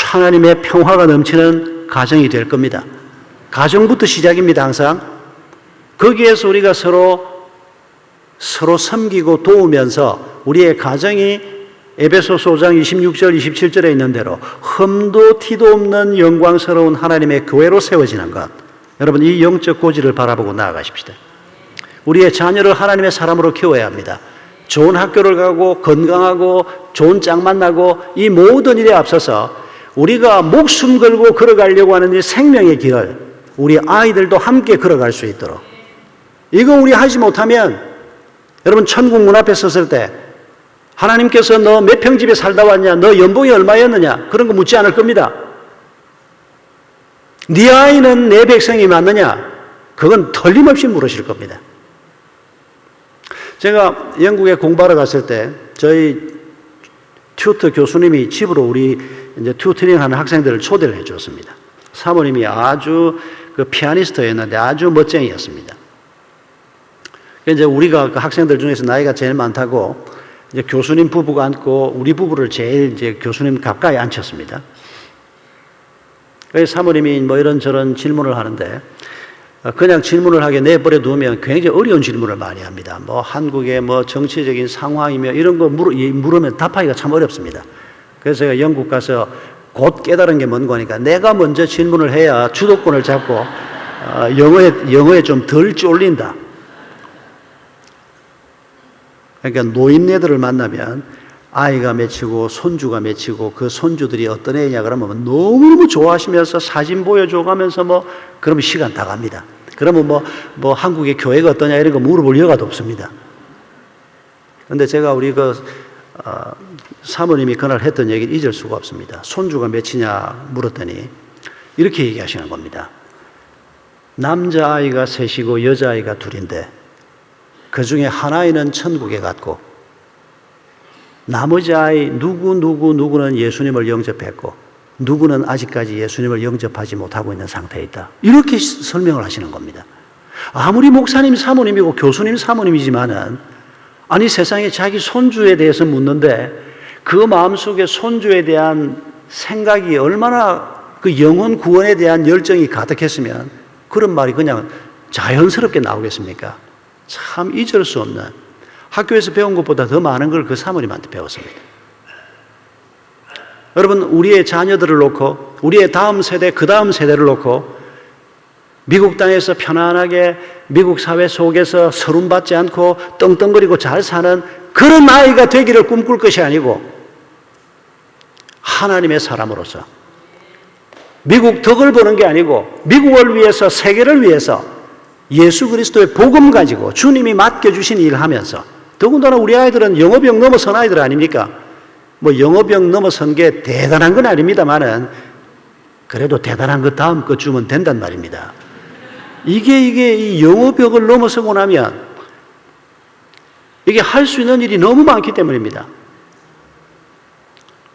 하나님의 평화가 넘치는 가정이 될 겁니다. 가정부터 시작입니다. 항상 거기에서 우리가 서로 섬기고 도우면서 우리의 가정이 에베소서 5장 26절 27절에 있는 대로 흠도 티도 없는 영광스러운 하나님의 교회로 세워지는 것. 여러분, 이 영적 고지를 바라보고 나아가십시다. 우리의 자녀를 하나님의 사람으로 키워야 합니다. 좋은 학교를 가고 건강하고 좋은 짝 만나고 이 모든 일에 앞서서 우리가 목숨 걸고 걸어가려고 하는 이 생명의 길을 우리 아이들도 함께 걸어갈 수 있도록 이거 우리 하지 못하면 여러분 천국 문 앞에 섰을 때 하나님께서 너 몇 평집에 살다 왔냐? 너 연봉이 얼마였느냐? 그런 거 묻지 않을 겁니다. 네 아이는 내 백성이 맞느냐? 그건 틀림없이 물으실 겁니다. 제가 영국에 공부하러 갔을 때 저희 튜터 교수님이 집으로 우리 이제 튜터링 하는 학생들을 초대를 해 주었습니다. 사모님이 아주 그 피아니스트였는데 아주 멋쟁이였습니다. 이제 우리가 그 학생들 중에서 나이가 제일 많다고 이제 교수님 부부가 앉고 우리 부부를 제일 이제 교수님 가까이 앉혔습니다. 그래서 사모님이 뭐 이런저런 질문을 하는데 그냥 질문을 하게 내버려 두면 굉장히 어려운 질문을 많이 합니다. 뭐 한국의 뭐 정치적인 상황이며 이런 거 물으면 답하기가 참 어렵습니다. 그래서 제가 영국 가서 곧 깨달은 게 뭔가 하니까 내가 먼저 질문을 해야 주도권을 잡고 영어에 좀 덜 쫄린다. 그러니까 노인네들을 만나면 아이가 맺히고 손주가 맺히고 그 손주들이 어떤 애냐 그러면 너무너무 좋아하시면서 사진 보여줘가면서 뭐 그러면 시간 다 갑니다. 그러면 뭐 한국의 교회가 어떠냐 이런 거 물어볼 여가도 없습니다. 그런데 제가 우리 사모님이 그날 했던 얘기를 잊을 수가 없습니다. 손주가 몇이냐 물었더니 이렇게 얘기하시는 겁니다. 남자아이가 셋이고 여자아이가 둘인데 그 중에 하나이는 천국에 갔고 나머지 아이 누구는 예수님을 영접했고 누구는 아직까지 예수님을 영접하지 못하고 있는 상태에 있다. 이렇게 설명을 하시는 겁니다. 아무리 목사님 사모님이고 교수님 사모님이지만은 아니 세상에 자기 손주에 대해서 묻는데 그 마음속에 손주에 대한 생각이 얼마나 그 영혼 구원에 대한 열정이 가득했으면 그런 말이 그냥 자연스럽게 나오겠습니까? 참 잊을 수 없는 학교에서 배운 것보다 더 많은 걸 그 사모님한테 배웠습니다. 여러분 우리의 자녀들을 놓고 우리의 다음 세대 그 다음 세대를 놓고 미국 땅에서 편안하게 미국 사회 속에서 서름받지 않고 떵떵거리고 잘 사는 그런 아이가 되기를 꿈꿀 것이 아니고 하나님의 사람으로서 미국 덕을 보는 게 아니고 미국을 위해서 세계를 위해서 예수 그리스도의 복음 가지고 주님이 맡겨주신 일을 하면서 더군다나 우리 아이들은 영어병 넘어선 아이들 아닙니까? 뭐 영어병 넘어선 게 대단한 건 아닙니다만은 그래도 대단한 것 다음 것 주면 된단 말입니다. 이게 이 영어벽을 넘어서고 나면 이게 할 수 있는 일이 너무 많기 때문입니다.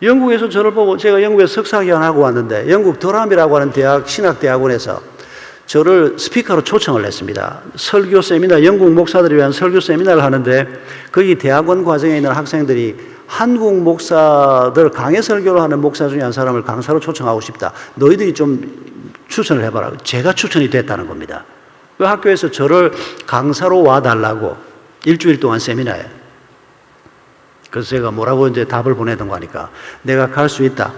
영국에서 저를 보고 제가 영국에서 석사기간하고 왔는데 영국 더람이라고 하는 대학 신학대학원에서 저를 스피커로 초청을 했습니다. 설교 세미나, 영국 목사들을 위한 설교 세미나를 하는데 거기 대학원 과정에 있는 학생들이 한국 목사들 강해 설교를 하는 목사 중에 한 사람을 강사로 초청하고 싶다. 너희들이 좀 추천을 해봐라. 제가 추천이 됐다는 겁니다. 그 학교에서 저를 강사로 와달라고 일주일 동안 세미나에. 그래서 제가 뭐라고 이제 답을 보내던 거니까 내가 갈 수 있다.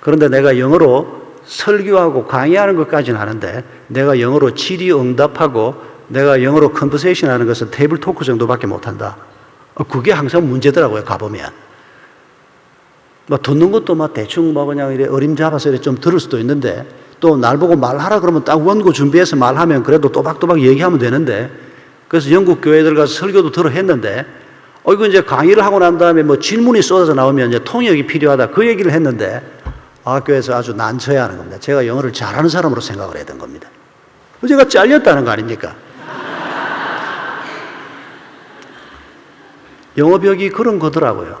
그런데 내가 영어로 설교하고 강의하는 것까지는 하는데 내가 영어로 질의응답하고 내가 영어로 컨버세이션 하는 것은 테이블 토크 정도밖에 못한다. 그게 항상 문제더라고요. 가보면 뭐 듣는 것도 막 대충 뭐 그냥 이래 어림잡아서 이래 좀 들을 수도 있는데 또 날 보고 말하라 그러면 딱 원고 준비해서 말하면 그래도 또박또박 얘기하면 되는데 그래서 영국 교회들 가서 설교도 들어 했는데 이거 이제 강의를 하고 난 다음에 뭐 질문이 쏟아져 나오면 이제 통역이 필요하다 그 얘기를 했는데 학교에서 아주 난처해 하는 겁니다. 제가 영어를 잘하는 사람으로 생각을 했던 겁니다. 제가 잘렸다는 거 아닙니까? 영어벽이 그런 거더라고요.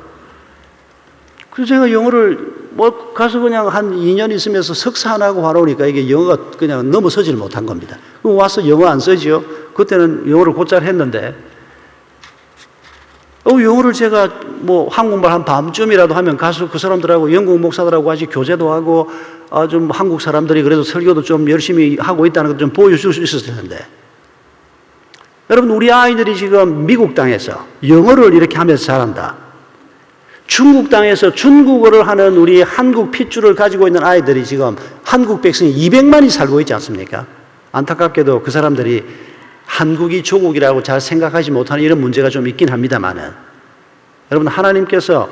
그래서 제가 영어를 뭐 가서 그냥 한 2년 있으면서 석사 안 하고 와놓으니까 이게 영어가 그냥 넘어서질 못한 겁니다. 그럼 와서 영어 안 쓰죠? 그때는 영어를 곧잘 했는데 영어를 제가 뭐 한국말 한 밤쯤이라도 하면 가서 그 사람들하고 영국 목사들하고 같이 교제도 하고 좀 한국 사람들이 그래도 설교도 좀 열심히 하고 있다는 걸 좀 보여줄 수 있었을 텐데 여러분 우리 아이들이 지금 미국 땅에서 영어를 이렇게 하면서 자란다. 중국 땅에서 중국어를 하는 우리 한국 핏줄을 가지고 있는 아이들이 지금 한국 백성이 200만이 살고 있지 않습니까? 안타깝게도 그 사람들이 한국이 조국이라고 잘 생각하지 못하는 이런 문제가 좀 있긴 합니다만은 여러분, 하나님께서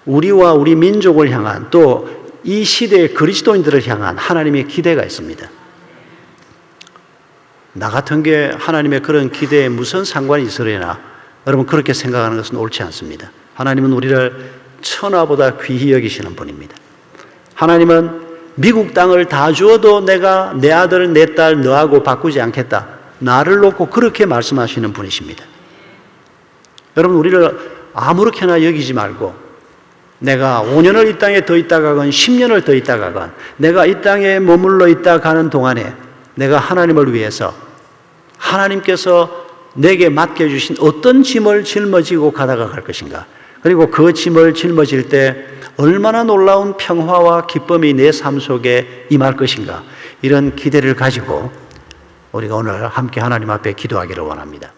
우리와 우리 민족을 향한 또 이 시대의 그리스도인들을 향한 하나님의 기대가 있습니다. 나 같은 게 하나님의 그런 기대에 무슨 상관이 있으려나? 여러분, 그렇게 생각하는 것은 옳지 않습니다. 하나님은 우리를 천하보다 귀히 여기시는 분입니다. 하나님은 미국 땅을 다 주어도 내가 내 아들, 내 딸 너하고 바꾸지 않겠다. 나를 놓고 그렇게 말씀하시는 분이십니다. 여러분, 우리를 아무렇게나 여기지 말고 내가 5년을 이 땅에 더 있다가건 10년을 더 있다가건 내가 이 땅에 머물러 있다 가는 동안에 내가 하나님을 위해서 하나님께서 내게 맡겨주신 어떤 짐을 짊어지고 가다가 갈 것인가, 그리고 그 짐을 짊어질 때 얼마나 놀라운 평화와 기쁨이 내 삶 속에 임할 것인가, 이런 기대를 가지고 우리가 오늘 함께 하나님 앞에 기도하기를 원합니다.